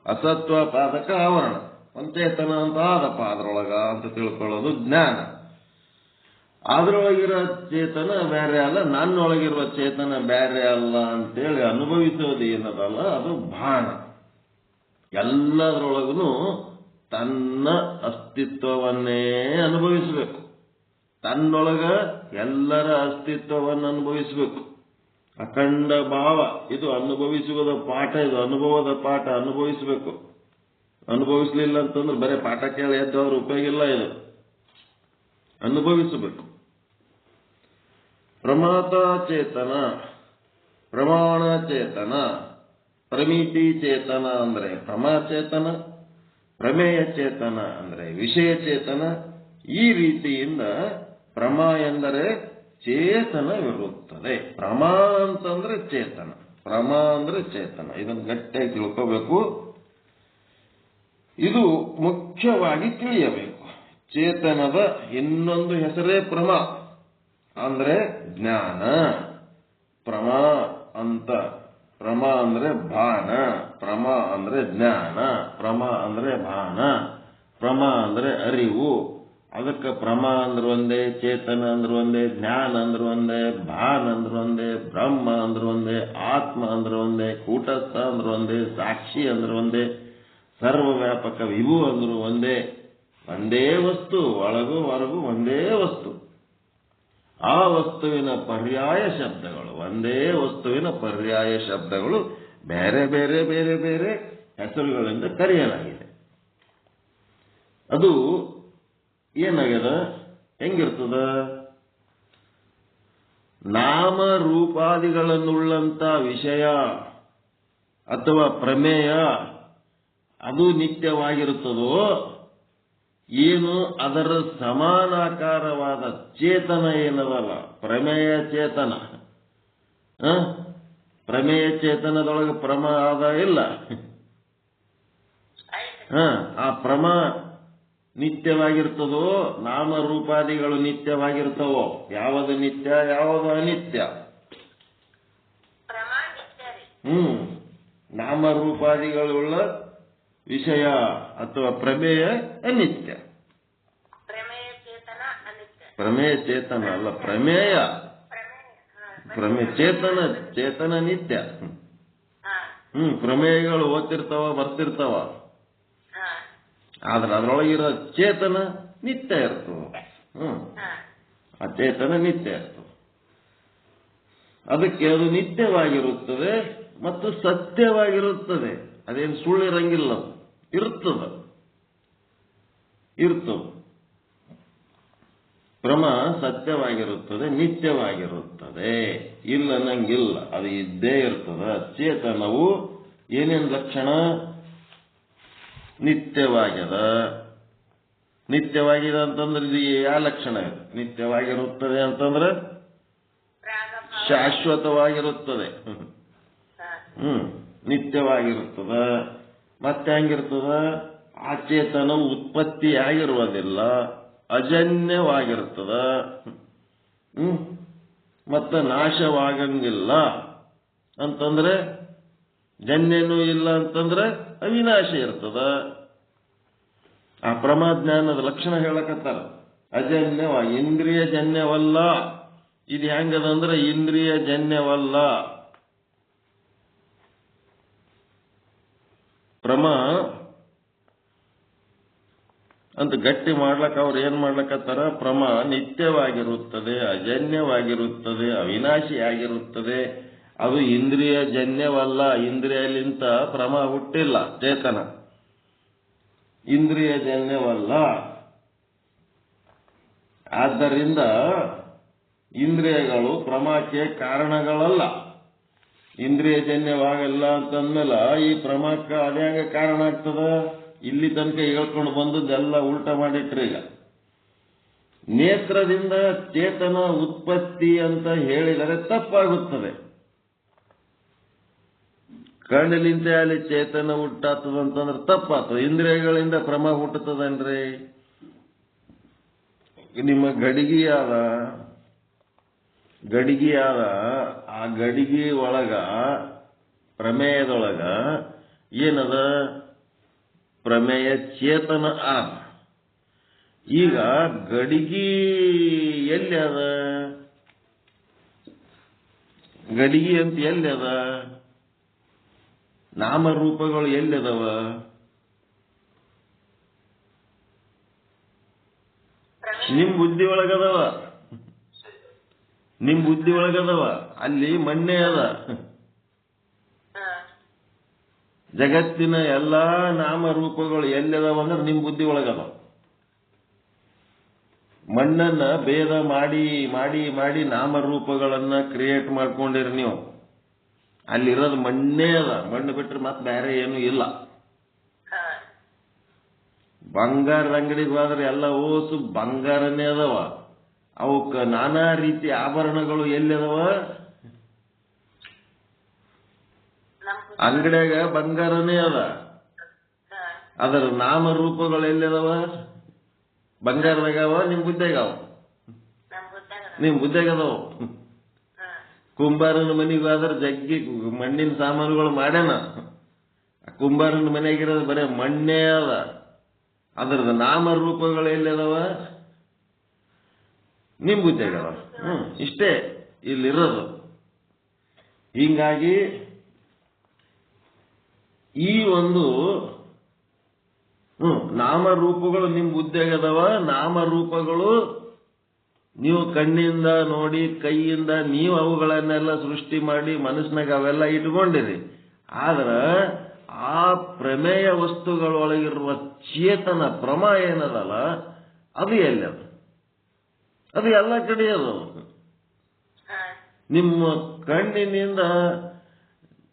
S1: ಅಸತ್ವ ಪಾದಕ ಆವರಣ, ಒಂಚೇತನ ಅಂತ ಆದಪ್ಪ ಅದ್ರೊಳಗ ಅಂತ ತಿಳ್ಕೊಳ್ಳೋದು ಜ್ಞಾನ. ಅದ್ರೊಳಗಿರೋ ಚೇತನ ಬೇರೆ ಅಲ್ಲ, ನನ್ನೊಳಗಿರುವ ಚೇತನ ಬೇರೆ ಅಲ್ಲ ಅಂತೇಳಿ ಅನುಭವಿಸೋದು ಏನದಲ್ಲ ಅದು ಭಾನ. ಎಲ್ಲದರೊಳಗೂ ತನ್ನ ಅಸ್ತಿತ್ವವನ್ನೇ ಅನುಭವಿಸಬೇಕು. ತನ್ನೊಳಗ ಎಲ್ಲರ ಅಸ್ತಿತ್ವವನ್ನು ಅನುಭವಿಸಬೇಕು. ಅಖಂಡ ಭಾವ ಇದು ಅನುಭವಿಸುವುದ ಪಾಠ, ಇದು ಅನುಭವದ ಪಾಠ. ಅನುಭವಿಸಬೇಕು. ಅನುಭವಿಸಲಿಲ್ಲ ಅಂತಂದ್ರೆ ಬರೀ ಪಾಠ ಕೇಳಿ ಎದ್ದವ್ರ ಉಪಯೋಗ ಇಲ್ಲ. ಇದು ಅನುಭವಿಸಬೇಕು. ಪ್ರಮಾತ ಚೇತನ, ಪ್ರಮಾಣ ಚೇತನ, ಪ್ರಮಿತಿ ಚೇತನ ಅಂದ್ರೆ ಪ್ರಮಾಚೇತನ, ಪ್ರಮೇಯ ಚೇತನ ಅಂದ್ರೆ ವಿಷಯ ಚೇತನ. ಈ ರೀತಿಯಿಂದ ಪ್ರಮ ಎಂದರೆ ಚೇತನವಿರುತ್ತದೆ. ಪ್ರಮಾ ಅಂತಂದ್ರೆ ಚೇತನ, ಪ್ರಮ ಅಂದ್ರೆ ಚೇತನ. ಇದನ್ನು ಗಟ್ಟಿಯಾಗಿ ತಿಳ್ಕೋಬೇಕು. ಇದು ಮುಖ್ಯವಾಗಿ ತಿಳಿಯಬೇಕು. ಚೇತನದ ಇನ್ನೊಂದು ಹೆಸರೇ ಪ್ರಮ ಅಂದ್ರೆ ಜ್ಞಾನ. ಪ್ರಮ ಅಂತ, ಪ್ರಮ ಅಂದ್ರೆ ಭಾನ, ಪ್ರಮ ಅಂದ್ರೆ ಜ್ಞಾನ, ಪ್ರಮ ಅಂದ್ರೆ ಭಾನ, ಪ್ರಮ ಅಂದ್ರೆ ಅರಿವು. ಅದಕ್ಕೆ ಪ್ರಮ ಅಂದ್ರೆ ಒಂದೇ, ಚೇತನ ಅಂದ್ರೆ ಒಂದೇ, ಜ್ಞಾನ ಅಂದ್ರೆ ಒಂದೇ, ಭಾನ ಅಂದ್ರೆ ಒಂದೇ, ಬ್ರಹ್ಮ ಅಂದ್ರೆ ಒಂದೇ, ಆತ್ಮ ಅಂದ್ರೆ ಒಂದೇ, ಕೂಟಸ್ಥ ಅಂದ್ರೆ ಒಂದೇ, ಸಾಕ್ಷಿ ಅಂದ್ರೆ ಒಂದೇ, ಸರ್ವವ್ಯಾಪಕ ವಿಭು ಅಂದ್ರು ಒಂದೇ. ಒಂದೇ ವಸ್ತು, ಒಳಗು ಹೊರಗು ಒಂದೇ ವಸ್ತು. ಆ ವಸ್ತುವಿನ ಪರ್ಯಾಯ ಶಬ್ದಗಳು, ಒಂದೇ ವಸ್ತುವಿನ ಪರ್ಯಾಯ ಶಬ್ದಗಳು ಬೇರೆ ಬೇರೆ ಬೇರೆ ಬೇರೆ ಹೆಸರುಗಳಿಂದ ಕರೆಯಲಾಗಿದೆ. ಅದು ಏನಾಗ್ಯದ, ಹೆಂಗಿರ್ತದ? ನಾಮರೂಪಾದಿಗಳನ್ನುಳ್ಳಂತ ವಿಷಯ ಅಥವಾ ಪ್ರಮೇಯ ಅದು ನಿತ್ಯವಾಗಿರುತ್ತದೋ, ಏನು ಅದರ ಸಮಾನಾಕಾರವಾದ ಚೇತನ ಏನದಲ್ಲ ಪ್ರಮೇಯ ಚೇತನ. ಪ್ರಮೇಯ ಚೇತನದೊಳಗೆ ಪ್ರಮಾದ ಇಲ್ಲ. ಆ ಪ್ರಮ ನಿತ್ಯವಾಗಿರ್ತದೋ, ನಾಮರೂಪಾದಿಗಳು ನಿತ್ಯವಾಗಿರ್ತವೋ? ಯಾವುದು ನಿತ್ಯ, ಯಾವುದು ಅನಿತ್ಯ? ನಾಮರೂಪಾದಿಗಳುಳ್ಳ ವಿಷಯ ಅಥವಾ ಪ್ರಮೇಯ ಅನಿತ್ಯ. ಪ್ರಮೇಯ ಚೇತನ ಅಲ್ಲ, ಪ್ರಮೇಯ ಚೇತನ, ಚೇತನ ನಿತ್ಯ. ಪ್ರಮೇಯಗಳು ಓದ್ತಿರ್ತಾವ, ಬರ್ತಿರ್ತಾವ. ಆದ್ರೆ ಅದ್ರೊಳಗಿರೋ ಚೇತನ ನಿತ್ಯ ಇರ್ತವ. ಆ ಚೇತನ ನಿತ್ಯ ಇರ್ತವ. ಅದಕ್ಕೆ ಅದು ನಿತ್ಯವಾಗಿರುತ್ತದೆ ಮತ್ತು ಸತ್ಯವಾಗಿರುತ್ತದೆ. ಅದೇನು ಸುಳ್ಳಿರಂಗಿಲ್ಲ, ಇರ್ತದ. ಪ್ರಮ ಸತ್ಯವಾಗಿರುತ್ತದೆ, ನಿತ್ಯವಾಗಿರುತ್ತದೆ. ಇಲ್ಲ ನಂಗಿಲ್ಲ, ಅದು ಇದ್ದೇ ಇರ್ತದ. ಚೇತನವು ಏನೇನು ಲಕ್ಷಣ? ನಿತ್ಯವಾಗ್ಯದ. ನಿತ್ಯವಾಗಿದೆ ಅಂತಂದ್ರೆ ಇದು ಯಾವ ಲಕ್ಷಣ? ಇದು ನಿತ್ಯವಾಗಿರುತ್ತದೆ ಅಂತಂದ್ರೆ ಶಾಶ್ವತವಾಗಿರುತ್ತದೆ. ನಿತ್ಯವಾಗಿರುತ್ತದ. ಮತ್ತೆ ಹೆಂಗಿರ್ತದ? ಆ ಚೇತನವು ಉತ್ಪತ್ತಿಯಾಗಿರುವುದಿಲ್ಲ, ಅಜನ್ಯವಾಗಿರ್ತದ. ಮತ್ತೆ ನಾಶವಾಗಂಗಿಲ್ಲ ಅಂತಂದ್ರೆ, ಜನ್ಯನೂ ಇಲ್ಲ ಅಂತಂದ್ರೆ ಅವಿನಾಶ ಇರ್ತದ. ಆ ಪ್ರಮಾಜ್ಞಾನದ ಲಕ್ಷಣ ಹೇಳಕತ್ತಾರ. ಅಜನ್ಯವಾಗಿ, ಇಂದ್ರಿಯ ಜನ್ಯವಲ್ಲ. ಇದು ಹೆಂಗದಂದ್ರೆ ಇಂದ್ರಿಯ ಜನ್ಯವಲ್ಲ. ಪ್ರಮ ಅಂತ ಗಟ್ಟಿ ಮಾಡ್ಲಕ್ಕ ಅವ್ರು ಏನ್ ಮಾಡ್ಲಕತ್ತಾರ? ಪ್ರಮ ನಿತ್ಯವಾಗಿರುತ್ತದೆ, ಅಜನ್ಯವಾಗಿರುತ್ತದೆ, ಅವಿನಾಶಿಯಾಗಿರುತ್ತದೆ. ಅದು ಇಂದ್ರಿಯ ಜನ್ಯವಲ್ಲ. ಇಂದ್ರಿಯಲಿಂತ ಪ್ರಮ ಹುಟ್ಟಿಲ್ಲ. ಚೇತನ ಇಂದ್ರಿಯ ಜನ್ಯವಲ್ಲ. ಆದ್ದರಿಂದ ಇಂದ್ರಿಯಗಳು ಪ್ರಮಾಕ್ಕೆ ಕಾರಣಗಳಲ್ಲ. ಇಂದ್ರಿಯಜನ್ಯವಾಗಲ್ಲ ಅಂತಂದ್ಮೇಲೆ ಈ ಪ್ರಮಾಕ್ಕ ಅದ್ಯಾಂಗ ಕಾರಣ ಆಗ್ತದ? ಇಲ್ಲಿ ತನಕ ಹೇಳ್ಕೊಂಡು ಬಂದದ್ದೆಲ್ಲ ಉಲ್ಟ ಮಾಡಿಟ್ರಿ. ಈಗ ನೇತ್ರದಿಂದ ಚೇತನ ಉತ್ಪತ್ತಿ ಅಂತ ಹೇಳಿದರೆ ತಪ್ಪಾಗುತ್ತದೆ. ಕಣ್ಣಿಲಿಂದ ಅಲ್ಲಿ ಚೇತನ ಹುಟ್ಟಾಗ್ತದಂತಂದ್ರೆ ತಪ್ಪಾಗ್ತದೆ. ಇಂದ್ರಿಯಗಳಿಂದ ಪ್ರಮ ಹುಟ್ಟುತ್ತದನ್ರಿ. ನಿಮ್ಮ ಗಡಿಗೆಯಾದ ಆ ಗಡಿಗೆ ಒಳಗ ಪ್ರಮೇಯದೊಳಗ ಏನದ? ಪ್ರಮೇಯ ಚೇತನ ಆದ. ಈಗ ಗಡಿಗೆ ಎಲ್ಲಿ ಅದ? ಗಡಿಗೆ ಅಂತ ಎಲ್ಲಿ ಅದ? ನಾಮರೂಪಗಳು ಎಲ್ಲಿದಾವ? ನಿಮ್ ಬುದ್ಧಿ ಒಳಗದವ. ಅಲ್ಲಿ ಮಣ್ಣೆ ಅದ. ಜಗತ್ತಿನ ಎಲ್ಲಾ ನಾಮರೂಪಗಳು ಎಲ್ಲಿದಾವ ಅಂದ್ರೆ ನಿಮ್ ಬುದ್ಧಿ ಒಳಗದ. ಮಣ್ಣನ್ನ ಭೇದ ಮಾಡಿ ಮಾಡಿ ಮಾಡಿ ನಾಮರೂಪಗಳನ್ನ ಕ್ರಿಯೇಟ್ ಮಾಡ್ಕೊಂಡಿರಿ ನೀವು. ಅಲ್ಲಿರೋದು ಮಣ್ಣೇ ಅದ. ಮಣ್ಣು ಬಿಟ್ರೆ ಮತ್ತೆ ಬೇರೆ ಏನೂ ಇಲ್ಲ. ಬಂಗಾರದ ಅಂಗಡಿಗೆ ಹೋದ್ರೆ ಎಲ್ಲ ಓಸು ಬಂಗಾರನೇ ಅದಾವ. ಅವಕ್ಕ ನಾನಾ ರೀತಿ ಆಭರಣಗಳು ಎಲ್ಲಿದಾವ? ಅಂಗಡಿಯಾಗ ಬಂಗಾರನೇ ಅದ. ಅದರ ನಾಮರೂಪಗಳು ಎಲ್ಲಿದಾವ? ಬಂಗಾರದಾಗವ, ನಿಮ್ ಬುದ್ಧಿಯಾಗವ? ನಿಮ್ ಬುದ್ಧಿಯಾಗದವ. ಕುಂಬಾರನ ಮನೆಗೆ ಹೋದ್ರೆ ಜಗ್ಗಿ ಮಣ್ಣಿನ ಸಾಮಾನುಗಳು ಮಾಡ್ಯಾನ. ಕುಂಬಾರನ ಮನೆಯಾಗಿರೋದು ಬರೇ ಮಣ್ಣೇ ಅದ. ಅದರದ ನಾಮರೂಪಗಳು ಎಲ್ಲಿದಾವ? ನಿಮ್ ಬುದ್ಧಿಯಾಗವ. ಇಷ್ಟೇ ಇಲ್ಲಿರೋದು. ಹೀಗಾಗಿ ಈ ಒಂದು ನಾಮರೂಪಗಳು ನಿಮ್ ಬುದ್ಧಿಯಾಗದವ. ನಾಮರೂಪಗಳು ನೀವು ಕಣ್ಣಿಂದ ನೋಡಿ, ಕೈಯಿಂದ ನೀವು ಅವುಗಳನ್ನೆಲ್ಲ ಸೃಷ್ಟಿ ಮಾಡಿ ಮನಸ್ಸಿನಾಗ ಅವೆಲ್ಲ ಇಟ್ಕೊಂಡಿರಿ. ಆದ್ರ ಆ ಪ್ರಮೇಯ ವಸ್ತುಗಳೊಳಗಿರುವ ಚೇತನ ಪ್ರಮ ಏನದಲ್ಲ, ಅದು ಎಲ್ಲದ? ಅದು ಎಲ್ಲ ಕಡೆ ಅದು. ನಿಮ್ಮ ಕಣ್ಣಿನಿಂದ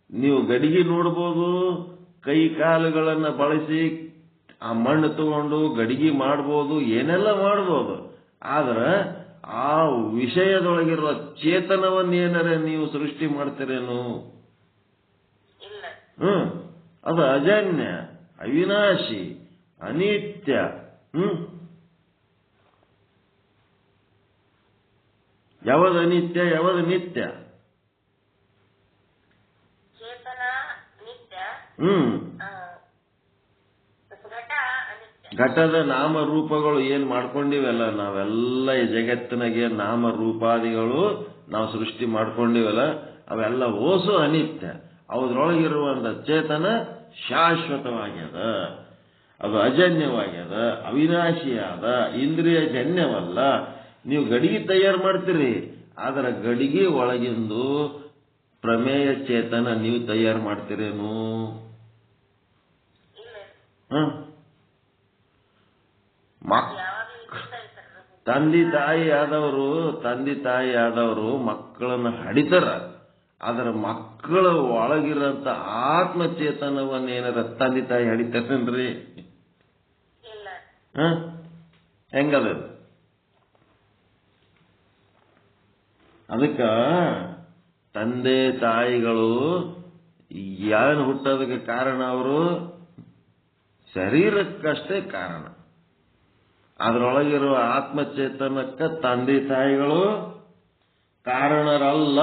S1: ನೀವು ಗಡಿಗೆ ನೋಡ್ಬೋದು, ಕೈ ಕಾಲುಗಳನ್ನ ಬಳಸಿ ಆ ಮಣ್ಣು ತಗೊಂಡು ಗಡಿಗೆ ಮಾಡ್ಬೋದು, ಏನೆಲ್ಲ ಮಾಡ್ಬೋದು. ಆದ್ರೆ ಆ ವಿಷಯದೊಳಗಿರುವ ಚೇತನವನ್ನೇನರೆ ನೀವು ಸೃಷ್ಟಿ ಮಾಡ್ತೀರೇನು? ಅದು ಅಜನ್ಯ, ಅವಿನಾಶಿ, ಅನಿತ್ಯ. ಯಾವದು ಅನಿತ್ಯ, ಯಾವದು ನಿತ್ಯ? ಘಟದ ನಾಮರೂಪಗಳು ಏನ್ ಮಾಡ್ಕೊಂಡಿವಲ್ಲ ನಾವೆಲ್ಲ, ಈ ಜಗತ್ತಿನಾಗೆ ನಾಮರೂಪಾದಿಗಳು ನಾವು ಸೃಷ್ಟಿ ಮಾಡ್ಕೊಂಡಿವಲ್ಲ, ಅವೆಲ್ಲ ಓಸು ಅನಿತ್ಯ. ಅದ್ರೊಳಗಿರುವಂತ ಚೇತನ ಶಾಶ್ವತವಾಗ್ಯದ. ಅದು ಅಜನ್ಯವಾಗ್ಯದ, ಅವಿನಾಶಿಯಾದ, ಇಂದ್ರಿಯ ಜನ್ಯವಲ್ಲ. ನೀವು ಗಡಿಗೆ ತಯಾರು ಮಾಡ್ತೀರಿ, ಆದ್ರೆ ಗಡಿಗೆ ಒಳಗಿಂದು ಪ್ರಮೇಯ ಚೇತನ ನೀವು ತಯಾರು ಮಾಡ್ತೀರೇನು? ತಂದೆ ತಾಯಿ ಆದವರು ಮಕ್ಕಳನ್ನ ಹಡಿತಾರ. ಅದರ ಮಕ್ಕಳ ಒಳಗಿರಂತ ಆತ್ಮಚೇತನವನ್ನೇನಾರ ತಂದೆ ತಾಯಿ ಹಡಿತಾರನ್ರಿ? ಹೆಂಗದ? ಅದಕ್ಕ ತಂದೆ ತಾಯಿಗಳು ಏನು ಹುಟ್ಟೋದಕ್ಕೆ ಕಾರಣ? ಅವರು ಶರೀರಕ್ಕಷ್ಟೇ ಕಾರಣ. ಅದರೊಳಗಿರುವ ಆತ್ಮಚೇತನಕ್ಕ ತಂದೆ ತಾಯಿಗಳು ಕಾರಣರಲ್ಲ.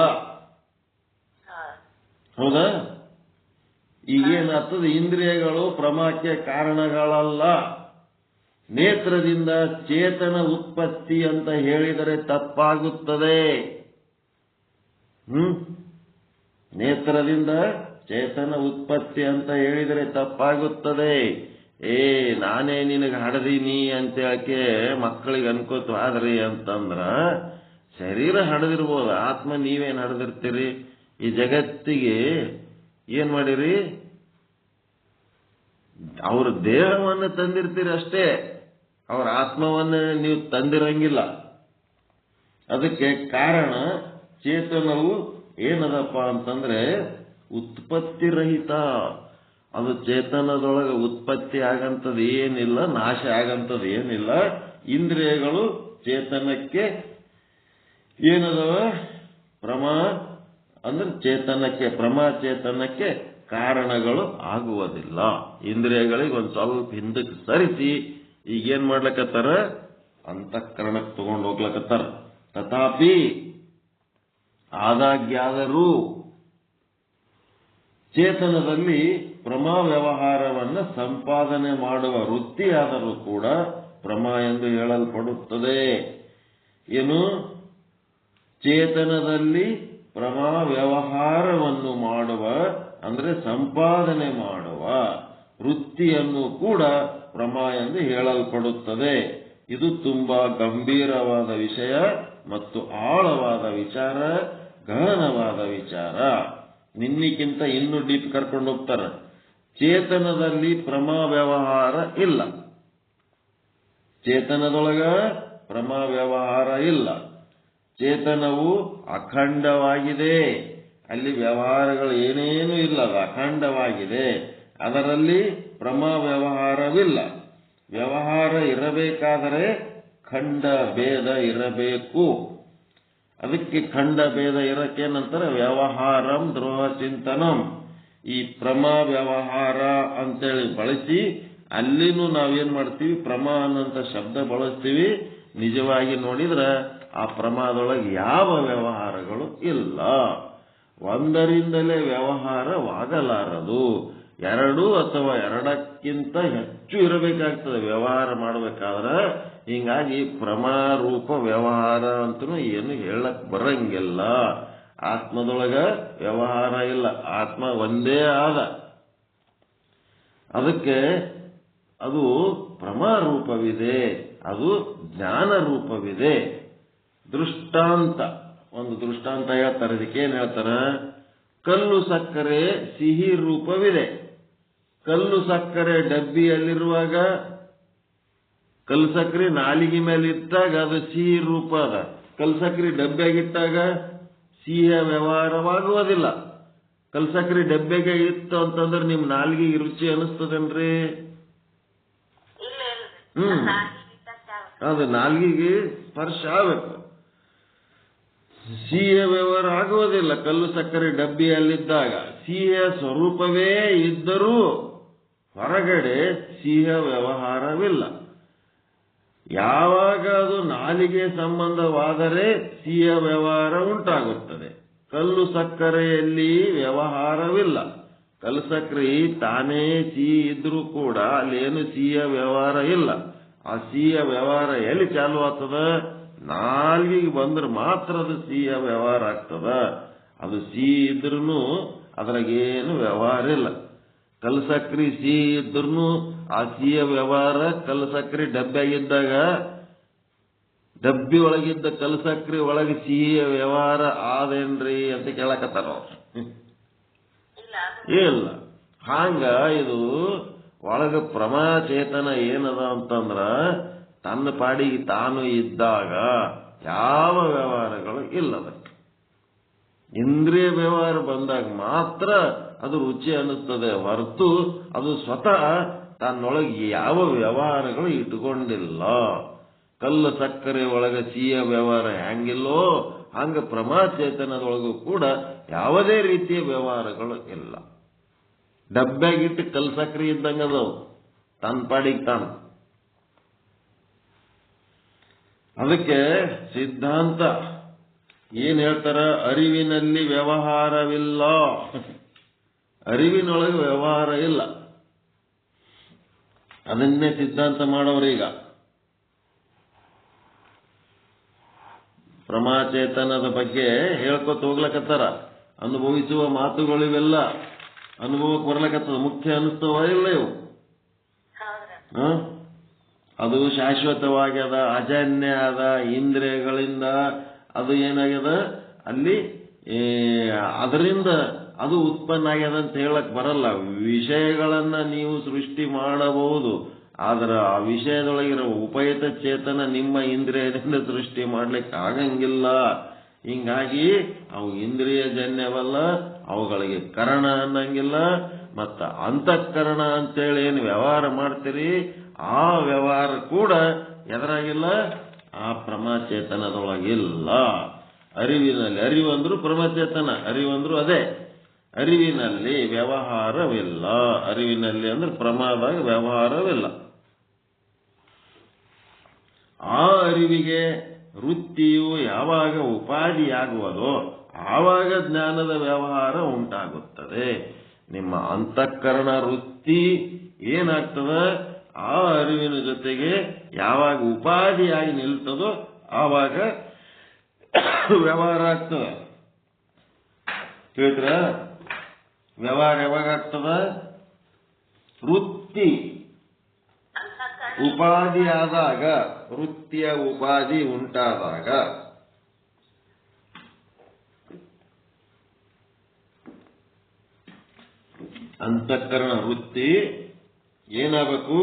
S1: ಹೌದಾ? ಈಗೇನಾಗ್ತದೆ? ಇಂದ್ರಿಯಗಳು ಪ್ರಮಾಕ್ಕೆ ಕಾರಣಗಳಲ್ಲ. ನೇತ್ರದಿಂದ ಚೇತನ ಉತ್ಪತ್ತಿ ಅಂತ ಹೇಳಿದರೆ ತಪ್ಪಾಗುತ್ತದೆ. ನೇತ್ರದಿಂದ ಚೇತನ ಉತ್ಪತ್ತಿ ಅಂತ ಹೇಳಿದರೆ ತಪ್ಪಾಗುತ್ತದೆ. ನಾನೇ ನಿನಗೆ ಹಡದೀನಿ ಅಂತ ಹೇಳಕ್ಕೆ ಮಕ್ಕಳಿಗೆ ಅನ್ಕೋತಾದ್ರಿ ಅಂತಂದ್ರ, ಶರೀರ ಹಡದಿರ್ಬೋದು, ಆತ್ಮ ನೀವೇನ್ ಹಡದಿರ್ತೀರಿ? ಈ ಜಗತ್ತಿಗೆ ಏನ್ ಮಾಡಿರಿ? ಅವ್ರ ದೇಹವನ್ನು ತಂದಿರ್ತೀರಿ ಅಷ್ಟೇ, ಅವ್ರ ಆತ್ಮವನ್ನ ನೀವು ತಂದಿರಂಗಿಲ್ಲ. ಅದಕ್ಕೆ ಕಾರಣ ಚೇತನವು ಏನದಪ್ಪ ಅಂತಂದ್ರೆ ಉತ್ಪತ್ತಿ ರಹಿತ. ಅದು ಚೇತನದೊಳಗೆ ಉತ್ಪತ್ತಿ ಆಗಂತದ್ದು ಏನಿಲ್ಲ, ನಾಶ ಆಗಂತದ್ದು ಏನಿಲ್ಲ. ಇಂದ್ರಿಯಗಳು ಚೇತನಕ್ಕೆ ಏನದವ ಅಂದ್ರೆ ಚೇತನಕ್ಕೆ ಕಾರಣಗಳು ಆಗುವುದಿಲ್ಲ. ಇಂದ್ರಿಯಗಳಿಗೆ ಒಂದು ಸ್ವಲ್ಪ ಹಿಂದಕ್ಕೆ ಸರಿಸಿ ಈಗೇನ್ ಮಾಡ್ಲಕತ್ತಾರ, ಅಂತಃಕರಣಕ್ಕೆ ತಗೊಂಡು ಹೋಗ್ಲಕತ್ತಾರ. ತಥಾಪಿ ಆದಾಗ್ಯಾದರೂ ಚೇತನದಲ್ಲಿ ಪ್ರಮಾ ವ್ಯವಹಾರವನ್ನು ಸಂಪಾದನೆ ಮಾಡುವ ವೃತ್ತಿಯಾದರೂ ಕೂಡ ಪ್ರಮಾ ಎಂದು ಹೇಳಲ್ಪಡುತ್ತದೆ. ಏನು? ಚೇತನದಲ್ಲಿ ಪ್ರಮಾ ವ್ಯವಹಾರವನ್ನು ಮಾಡುವ ಅಂದ್ರೆ ಸಂಪಾದನೆ ಮಾಡುವ ವೃತ್ತಿಯನ್ನು ಕೂಡ ಪ್ರಮಾ ಎಂದು ಹೇಳಲ್ಪಡುತ್ತದೆ. ಇದು ತುಂಬಾ ಗಂಭೀರವಾದ ವಿಷಯ ಮತ್ತು ಆಳವಾದ ವಿಚಾರ, ಗಹನವಾದ ವಿಚಾರ. ನಿನ್ನಿಕ್ಕಿಂತ ಇನ್ನೂ ಡೀಪ್ ಕರ್ಕೊಂಡು ಹೋಗ್ತಾರೆ. ಚೇತನದಲ್ಲಿ ಪ್ರಮಾ ವ್ಯವಹಾರ ಇಲ್ಲ, ಚೇತನದೊಳಗ ಪ್ರಮಾ ವ್ಯವಹಾರ ಇಲ್ಲ. ಚೇತನವು ಅಖಂಡವಾಗಿದೆ, ಅಲ್ಲಿ ವ್ಯವಹಾರಗಳು ಏನೇನೂ ಇಲ್ಲ, ಅದು ಅಖಂಡವಾಗಿದೆ. ಅದರಲ್ಲಿ ಪ್ರಮಾ ವ್ಯವಹಾರವಿಲ್ಲ. ವ್ಯವಹಾರ ಇರಬೇಕಾದರೆ ಖಂಡ ಭೇದ ಇರಬೇಕು. ಅದಕ್ಕೆ ಖಂಡ ಭೇದ ಇರಕ್ಕೇನಂತಾರೆ? ವ್ಯವಹಾರಂ ದ್ರೋಹ ಚಿಂತನಂ. ಈ ಪ್ರಮಾ ವ್ಯವಹಾರ ಅಂತೇಳಿ ಬಳಸಿ ಅಲ್ಲಿನೂ ನಾವೇನ್ ಮಾಡ್ತೀವಿ, ಪ್ರಮಾ ಅನ್ನಂತ ಶಬ್ದ ಬಳಸ್ತೀವಿ. ನಿಜವಾಗಿ ನೋಡಿದ್ರೆ ಆ ಪ್ರಮಾದೊಳಗೆ ಯಾವ ವ್ಯವಹಾರಗಳು ಇಲ್ಲ. ಒಂದರಿಂದಲೇ ವ್ಯವಹಾರವಾಗಲಾರದು. ಎರಡು ಅಥವಾ ಎರಡಕ್ಕಿಂತ ಹೆಚ್ಚು ಇರಬೇಕಾಗ್ತದೆ ವ್ಯವಹಾರ ಮಾಡಬೇಕಾದ್ರೆ. ಹಿಂಗಾಗಿ ಪ್ರಮಾರೂಪ ವ್ಯವಹಾರ ಅಂತನೂ ಏನು ಹೇಳಕ್ ಬರಂಗಿಲ್ಲ. ಆತ್ಮದೊಳಗ ವ್ಯವಹಾರ ಇಲ್ಲ, ಆತ್ಮ ಒಂದೇ ಆದ. ಅದಕ್ಕೆ ಅದು ಪ್ರಮಾರೂಪವಿದೆ, ಅದು ಜ್ಞಾನ ರೂಪವಿದೆ. ದೃಷ್ಟಾಂತ, ಒಂದು ದೃಷ್ಟಾಂತ ಹೇಳ್ತಾರೆ. ಇದಕ್ಕೇನು ಹೇಳ್ತಾರ? ಕಲ್ಲು ಸಕ್ಕರೆ ಸಿಹಿ ರೂಪವಿದೆ. ಕಲ್ಲು ಸಕ್ಕರೆ ಡಬ್ಬಿಯಲ್ಲಿರುವಾಗ, ಕಲ್ಲು ಸಕ್ಕರೆ ನಾಲಿಗೆ ಮೇಲೆ ಇಟ್ಟಾಗ ಅದು ಸಿಹಿ ರೂಪ ಅದ. ಕಲ್ಲು ಸಕ್ಕರೆ ಡಬ್ಬಿಯಾಗಿಟ್ಟಾಗ ಸಿಹಿಯ ವ್ಯವಹಾರವಾಗುವುದಿಲ್ಲ. ಕಲ್ಲು ಸಕ್ಕರೆ ಡಬ್ಬಿಗೆ ಇತ್ತು ಅಂತಂದ್ರೆ ನಿಮ್ ನಾಲಿಗೆಗೆ ರುಚಿ ಅನಿಸ್ತದೇನ್ರಿ? ಅದು ನಾಲ್ಗಿಗೆ ಸ್ಪರ್ಶ ಆಗಬೇಕು. ಸಿಹಿಯ ವ್ಯವಹಾರ ಆಗುವುದಿಲ್ಲ ಕಲ್ಲು ಸಕ್ಕರೆ ಡಬ್ಬಿಯಲ್ಲಿದ್ದಾಗ. ಸಿಹಿಯ ಸ್ವರೂಪವೇ ಇದ್ದರೂ ಹೊರಗಡೆ ಸಿಹಿಯ ವ್ಯವಹಾರವಿಲ್ಲ. ಯಾವಾಗ ಅದು ನಾಲಿಗೆ ಸಂಬಂಧವಾದರೆ ಸಿಹಿಯ ವ್ಯವಹಾರ ಉಂಟಾಗುತ್ತದೆ. ಕಲ್ಲು ಸಕ್ಕರೆಯಲ್ಲಿ ವ್ಯವಹಾರವಿಲ್ಲ. ಕಲ್ಲು ಸಕ್ಕರೆ ತಾನೇ ಸಿಹಿ ಇದ್ರೂ ಕೂಡ ಅಲ್ಲೇನು ಸಿಹಿಯ ವ್ಯವಹಾರ ಇಲ್ಲ. ಆ ಸಿಹಿಯ ವ್ಯವಹಾರ ಎಲ್ಲಿ ಚಾಲು ಆಗ್ತದ? ನಾಲ್ಗಿಗೆ ಬಂದ್ರೆ ಮಾತ್ರ ಅದು ಸಿಹಿಯ ವ್ಯವಹಾರ ಆಗ್ತದ. ಅದು ಸಿಹಿ ಇದ್ರೂ ಅದ್ರಾಗೇನು ವ್ಯವಹಾರ ಇಲ್ಲ. ಕಲ್ಲು ಸಕ್ಕರೆ ಸಿಹಿ ಇದ್ರೂ ಆ ಸಿಹಿಯ ವ್ಯವಹಾರ ಕಲ್ಲು ಸಕ್ಕರೆ ಡಬ್ಬಿಯಾಗಿದ್ದಾಗ, ಡಬ್ಬಿ ಒಳಗಿದ್ದ ಕಲ್ಲು ಸಕ್ಕರೆ ಒಳಗೆ ಸಿಹಿಯ ವ್ಯವಹಾರ ಆದೇನ್ರಿ ಅಂತ ಕೇಳಕತ್ತಾರ. ಇಲ್ಲ. ಹಾಂಗ ಇದು ಒಳಗ ಪ್ರಮಾ ಚೇತನ ಏನದ ಅಂತಂದ್ರ ತನ್ನ ಪಾಡಿಗೆ ತಾನು ಇದ್ದಾಗ ಯಾವ ವ್ಯವಹಾರಗಳು ಇಲ್ಲದ. ಇಂದ್ರಿಯ ವ್ಯವಹಾರ ಬಂದಾಗ ಮಾತ್ರ ಅದು ರುಚಿ ಅನ್ನಿಸ್ತದೆ ಹೊರತು ಅದು ಸ್ವತಃ ತನ್ನೊಳಗೆ ಯಾವ ವ್ಯವಹಾರಗಳು ಇಟ್ಟುಕೊಂಡಿಲ್ಲ. ಕಲ್ಲು ಸಕ್ಕರೆ ಒಳಗ ಸಿಹಿಯ ವ್ಯವಹಾರ ಹೆಂಗಿಲ್ಲೋ ಹಂಗ ಪ್ರಮಾ ಚೇತನದೊಳಗೂ ಕೂಡ ಯಾವುದೇ ರೀತಿಯ ವ್ಯವಹಾರಗಳು ಇಲ್ಲ. ಡಬ್ಬ್ಯಾಗಿಟ್ಟು ಕಲ್ಲು ಸಕ್ಕರೆ ಇದ್ದಂಗದವು ತನ್ನ ಪಾಡಿಗೆ ತಾನು. ಅದಕ್ಕೆ ಸಿದ್ಧಾಂತ ಏನ್ ಹೇಳ್ತಾರ? ಅರಿವಿನಲ್ಲಿ ವ್ಯವಹಾರವಿಲ್ಲ, ಅರಿವಿನೊಳಗೆ ವ್ಯವಹಾರ ಇಲ್ಲ. ಅದನ್ನೇ ಸಿದ್ಧಾಂತ ಮಾಡೋರೀಗ. ಪ್ರಮಾಚೇತನದ ಬಗ್ಗೆ ಹೇಳ್ಕೊತ ಹೋಗ್ಲಕತ್ತಾರ. ಅನುಭವಿಸುವ ಮಾತುಗಳಿವೆಲ್ಲ ಅನುಭವಕ್ಕೆ ಬರ್ಲಕತ್ತದ. ಮುಖ್ಯ ಅನಿಸ್ತವ ಇಲ್ಲ ಇವು? ಅದು ಶಾಶ್ವತವಾಗ್ಯದ, ಅಜನ್ಯ ಅದ. ಇಂದ್ರಿಯಗಳಿಂದ ಅದು ಏನಾಗ್ಯದ, ಅಲ್ಲಿ ಅದರಿಂದ ಅದು ಉತ್ಪನ್ನ ಆಗ್ಯದ ಅಂತ ಹೇಳಕ್ ಬರಲ್ಲ. ವಿಷಯಗಳನ್ನ ನೀವು ಸೃಷ್ಟಿ ಮಾಡಬಹುದು, ಆದ್ರೆ ಆ ವಿಷಯದೊಳಗಿರೋ ಉಪಯುಕ್ತ ಚೇತನ ನಿಮ್ಮ ಇಂದ್ರಿಯದಿಂದ ಸೃಷ್ಟಿ ಮಾಡ್ಲಿಕ್ಕೆ ಆಗಂಗಿಲ್ಲ. ಹಿಂಗಾಗಿ ಅವು ಇಂದ್ರಿಯ ಜನ್ಯವಲ್ಲ, ಅವುಗಳಿಗೆ ಕರಣ ಅನ್ನಂಗಿಲ್ಲ. ಮತ್ತ ಅಂತಃಕರಣ ಅಂತೇಳಿ ಏನು ವ್ಯವಹಾರ ಮಾಡ್ತೀರಿ, ಆ ವ್ಯವಹಾರ ಕೂಡ ಎದರಾಗಿಲ್ಲ, ಆ ಪ್ರಮಾಚೇತನದೊಳಗಿಲ್ಲ. ಅರಿವಿನಲ್ಲಿ, ಅರಿವಂದ್ರು ಪ್ರಮಾಚೇತನ, ಅರಿವಂದ್ರು ಅದೇ. ಅರಿವಿನಲ್ಲಿ ವ್ಯವಹಾರವಿಲ್ಲ. ಅರಿವಿನಲ್ಲಿ ಅಂದ್ರೆ ಪ್ರಮಾದಾಗ ವ್ಯವಹಾರವಿಲ್ಲ. ಆ ಅರಿವಿಗೆ ವೃತ್ತಿಯು ಯಾವಾಗ ಉಪಾಧಿಯಾಗುವುದೋ ಆವಾಗ ಜ್ಞಾನದ ವ್ಯವಹಾರ ಉಂಟಾಗುತ್ತದೆ. ನಿಮ್ಮ ಅಂತಃಕರಣ ವೃತ್ತಿ ಏನಾಗ್ತದ, ಆ ಅರಿವಿನ ಜೊತೆಗೆ ಯಾವಾಗ ಉಪಾಧಿಯಾಗಿ ನಿಲ್ತದೋ ಆವಾಗ ವ್ಯವಹಾರ ಆಗ್ತದ. ಹೇಳ್ರ, ವ್ಯವಹಾರ ಯಾವಾಗ ಆಗ್ತದ? ವೃತ್ತಿ ಉಪಾಧಿ ಆದಾಗ, ವೃತ್ತಿಯ ಉಪಾಧಿ ಉಂಟಾದಾಗ. ಅಂತಃಕರಣ ವೃತ್ತಿ ಏನಾಗಬೇಕು?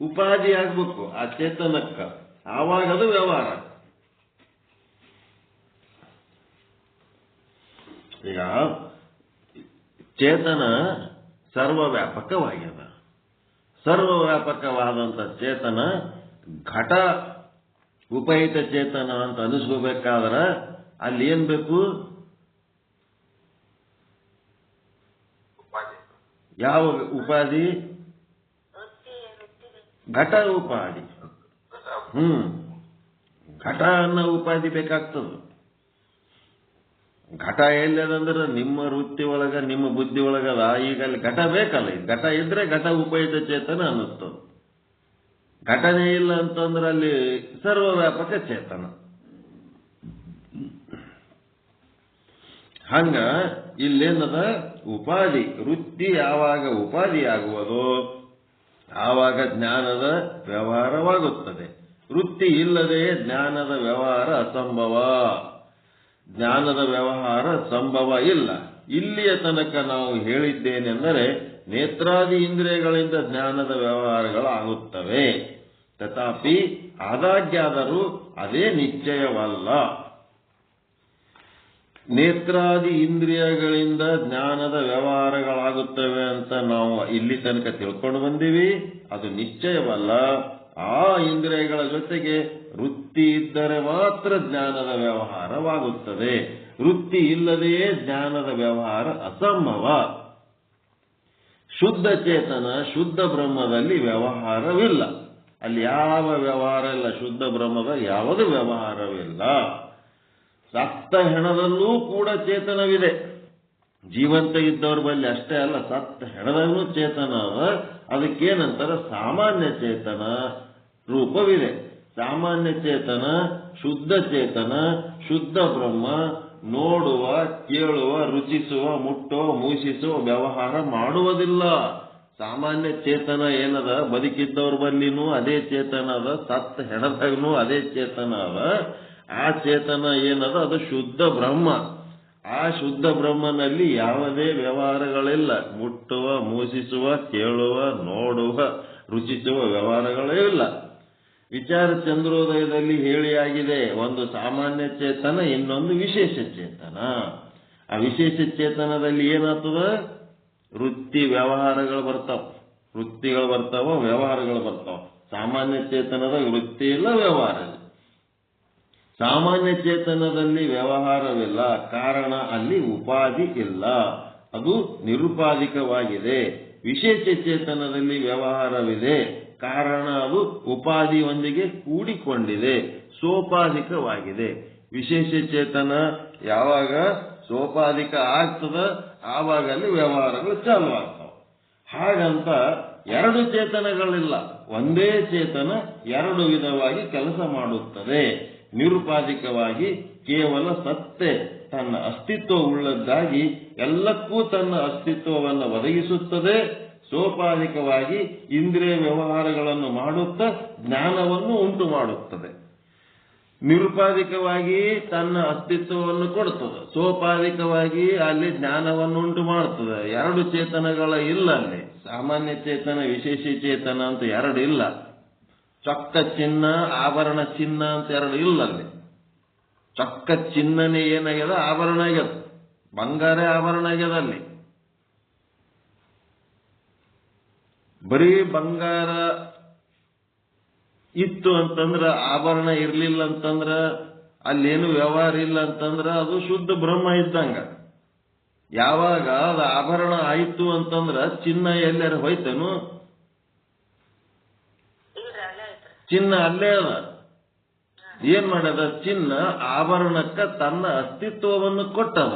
S1: ಉಪಾಧಿ ಆಗ್ಬೇಕು ಆ ಚೇತನಕ್ಕ, ಆವಾಗ ಅದು ವ್ಯವಹಾರ. ಈಗ ಚೇತನ ಸರ್ವವ್ಯಾಪಕವಾಗ್ಯದ. ಸರ್ವವ್ಯಾಪಕವಾದಂಥ ಚೇತನ ಘಟ ಉಪಹಿತ ಚೇತನ ಅಂತ ಅನಿಸ್ಕೋಬೇಕಾದ್ರೆ ಅಲ್ಲಿ ಏನ್ ಬೇಕು? ಯಾವ ಉಪಾಧಿ? ಘಟ ಉಪಾಧಿ. ಘಟ ಅನ್ನೋ ಉಪಾಧಿ ಬೇಕಾಗ್ತದ. ಘಟ ಎಲ್ಲದಂದ್ರೆ ನಿಮ್ಮ ವೃತ್ತಿ ಒಳಗ, ನಿಮ್ಮ ಬುದ್ಧಿ ಒಳಗದ. ಈಗ ಅಲ್ಲಿ ಘಟ ಬೇಕಲ್ಲ, ಘಟ ಇದ್ರೆ ಘಟ ಉಪಯುಕ್ತ ಚೇತನ ಅನ್ನಿಸ್ತದ. ಘಟನೆ ಇಲ್ಲ ಅಂತಂದ್ರೆ ಅಲ್ಲಿ ಸರ್ವವ್ಯಾಪಕ ಚೇತನ. ಹಂಗ ಇಲ್ಲೇನದ? ಉಪಾಧಿ ವೃತ್ತಿ ಯಾವಾಗ ಉಪಾಧಿಯಾಗುವುದೋ ಆವಾಗ ಜ್ಞಾನದ ವ್ಯವಹಾರವಾಗುತ್ತದೆ. ವೃತ್ತಿ ಇಲ್ಲದೆ ಜ್ಞಾನದ ವ್ಯವಹಾರ ಅಸಂಭವ. ಜ್ಞಾನದ ವ್ಯವಹಾರ ಸಂಭವ ಇಲ್ಲ. ಇಲ್ಲಿಯ ತನಕ ನಾವು ಹೇಳಿದ್ದೇನೆಂದರೆ ನೇತ್ರಾದಿ ಇಂದ್ರಿಯಗಳಿಂದ ಜ್ಞಾನದ ವ್ಯವಹಾರಗಳಾಗುತ್ತವೆ. ತಥಾಪಿ ಆದಾಗ್ಯಾದರೂ ಅದೇ ನಿಶ್ಚಯವಲ್ಲ. ನೇತ್ರಾದಿ ಇಂದ್ರಿಯಗಳಿಂದ ಜ್ಞಾನದ ವ್ಯವಹಾರಗಳಾಗುತ್ತವೆ ಅಂತ ನಾವು ಇಲ್ಲಿ ತನಕ ತಿಳ್ಕೊಂಡು ಬಂದೀವಿ. ಅದು ನಿಶ್ಚಯವಲ್ಲ. ಆ ಇಂದ್ರಿಯಗಳ ಜೊತೆಗೆ ವೃತ್ತಿ ಇದ್ದರೆ ಮಾತ್ರ ಜ್ಞಾನದ ವ್ಯವಹಾರವಾಗುತ್ತದೆ. ವೃತ್ತಿ ಇಲ್ಲದೆಯೇ ಜ್ಞಾನದ ವ್ಯವಹಾರ ಅಸಂಭವ. ಶುದ್ಧ ಚೇತನ, ಶುದ್ಧ ಬ್ರಹ್ಮದಲ್ಲಿ ವ್ಯವಹಾರವಿಲ್ಲ. ಅಲ್ಲಿ ಯಾವ ವ್ಯವಹಾರ ಇಲ್ಲ. ಶುದ್ಧ ಬ್ರಹ್ಮದ ಯಾವುದೇ ವ್ಯವಹಾರವಿಲ್ಲ. ಸತ್ತ ಹೆಣದಲ್ಲೂ ಕೂಡ ಚೇತನವಿದೆ. ಜೀವಂತ ಇದ್ದವ್ರ ಬಳಿ ಅಷ್ಟೇ ಅಲ್ಲ, ಸತ್ತ ಹೆಣದಲ್ಲೂ ಚೇತನ ಅದ. ಅದಕ್ಕೇನಂತಾರ? ಸಾಮಾನ್ಯ ಚೇತನ ರೂಪವಿದೆ. ಸಾಮಾನ್ಯ ಚೇತನ, ಶುದ್ಧ ಚೇತನ, ಶುದ್ಧ ಬ್ರಹ್ಮ ನೋಡುವ, ಕೇಳುವ, ರುಚಿಸುವ, ಮುಟ್ಟುವ, ಮೂಸಿಸುವ ವ್ಯವಹಾರ ಮಾಡುವುದಿಲ್ಲ. ಸಾಮಾನ್ಯ ಚೇತನ ಏನದ? ಬದುಕಿದ್ದವ್ರ ಬಲ್ಲಿನೂ ಅದೇ ಚೇತನ ಅದ, ಸತ್ತ ಹೆಣದಾಗನೂ ಅದೇ ಚೇತನ ಅದ. ಆ ಚೇತನ ಏನದ? ಅದು ಶುದ್ಧ ಬ್ರಹ್ಮ. ಆ ಶುದ್ಧ ಬ್ರಹ್ಮನಲ್ಲಿ ಯಾವುದೇ ವ್ಯವಹಾರಗಳಿಲ್ಲ. ಮುಟ್ಟುವ, ಮೂಸಿಸುವ, ಕೇಳುವ, ನೋಡುವ, ರುಚಿಸುವ ವ್ಯವಹಾರಗಳೇ ಇಲ್ಲ. ವಿಚಾರ ಚಂದ್ರೋದಯದಲ್ಲಿ ಹೇಳಿಯಾಗಿದೆ, ಒಂದು ಸಾಮಾನ್ಯ ಚೇತನ, ಇನ್ನೊಂದು ವಿಶೇಷ ಚೇತನ. ಆ ವಿಶೇಷ ಚೇತನದಲ್ಲಿ ಏನಾಗ್ತದ? ವೃತ್ತಿ ವ್ಯವಹಾರಗಳು ಬರ್ತಾವ, ವೃತ್ತಿಗಳು ಬರ್ತಾವ, ವ್ಯವಹಾರಗಳು ಬರ್ತಾವ. ಸಾಮಾನ್ಯ ಚೇತನದ ವೃತ್ತಿ ಇಲ್ಲ, ವ್ಯವಹಾರ ಇಲ್ಲ. ಸಾಮಾನ್ಯ ಚೇತನದಲ್ಲಿ ವ್ಯವಹಾರವಿಲ್ಲ, ಕಾರಣ ಅಲ್ಲಿ ಉಪಾಧಿ ಇಲ್ಲ, ಅದು ನಿರುಪಾಧಿಕವಾಗಿದೆ. ವಿಶೇಷ ಚೇತನದಲ್ಲಿ ವ್ಯವಹಾರವಿದೆ, ಕಾರಣ ಅದು ಉಪಾಧಿಯೊಂದಿಗೆ ಕೂಡಿಕೊಂಡಿದೆ, ಸೋಪಾಧಿಕವಾಗಿದೆ. ವಿಶೇಷ ಚೇತನ ಯಾವಾಗ ಸೋಪಾಧಿಕ ಆಗ್ತದ ಆವಾಗ ಅಲ್ಲಿ ವ್ಯವಹಾರಗಳು ಚಾಲು ಆಗ್ತಾವ. ಹಾಗಂತ ಎರಡು ಚೇತನಗಳಿಲ್ಲ, ಒಂದೇ ಚೇತನ ಎರಡು ವಿಧವಾಗಿ ಕೆಲಸ ಮಾಡುತ್ತದೆ. ನಿರುಪಾಧಿಕವಾಗಿ ಕೇವಲ ಸತ್ತೆ ತನ್ನ ಅಸ್ತಿತ್ವ ಉಳ್ಳದ್ದಾಗಿ ಎಲ್ಲಕ್ಕೂ ತನ್ನ ಅಸ್ತಿತ್ವವನ್ನು ಒದಗಿಸುತ್ತದೆ. ಸೋಪಾಧಿಕವಾಗಿ ಇಂದ್ರಿಯ ವ್ಯವಹಾರಗಳನ್ನು ಮಾಡುತ್ತಾ ಜ್ಞಾನವನ್ನು ಉಂಟು ಮಾಡುತ್ತದೆ. ನಿರುಪಾಧಿಕವಾಗಿ ತನ್ನ ಅಸ್ತಿತ್ವವನ್ನು ಕೊಡ್ತದೆ, ಸೋಪಾಧಿಕವಾಗಿ ಅಲ್ಲಿ ಜ್ಞಾನವನ್ನು ಉಂಟು ಮಾಡ್ತದೆ. ಎರಡು ಚೇತನಗಳ ಇಲ್ಲ ಅಲ್ಲಿ, ಸಾಮಾನ್ಯ ಚೇತನ ವಿಶೇಷ ಚೇತನ ಅಂತ ಎರಡು ಇಲ್ಲ. ಚೊಕ್ಕ ಚಿನ್ನ ಆಭರಣ ಚಿನ್ನ ಅಂತ ಎರಡು ಇಲ್ಲ ಅಲ್ಲಿ. ಚೊಕ್ಕ ಚಿನ್ನನೇ ಏನಾಗ್ಯದ, ಆಭರಣ ಆಗ್ಯದ, ಬಂಗಾರ ಆಭರಣ ಆಗ್ಯದ. ಅಲ್ಲಿ ಬರೀ ಬಂಗಾರ ಇತ್ತು ಅಂತಂದ್ರ, ಆಭರಣ ಇರ್ಲಿಲ್ಲ ಅಂತಂದ್ರ, ಅಲ್ಲೇನು ವ್ಯವಹಾರ ಇಲ್ಲ ಅಂತಂದ್ರ ಅದು ಶುದ್ಧ ಬ್ರಹ್ಮ ಇದ್ದಂಗ. ಯಾವಾಗ ಅದು ಆಭರಣ ಆಯ್ತು ಅಂತಂದ್ರ ಚಿನ್ನ ಎಲ್ಲಾರು ಹೋಯ್ತೇನು? ಚಿನ್ನ ಅಲ್ಲೇ ಅದ. ಏನ್ ಮಾಡ್ಯದ? ಚಿನ್ನ ಆಭರಣಕ್ಕ ತನ್ನ ಅಸ್ತಿತ್ವವನ್ನು ಕೊಟ್ಟದ.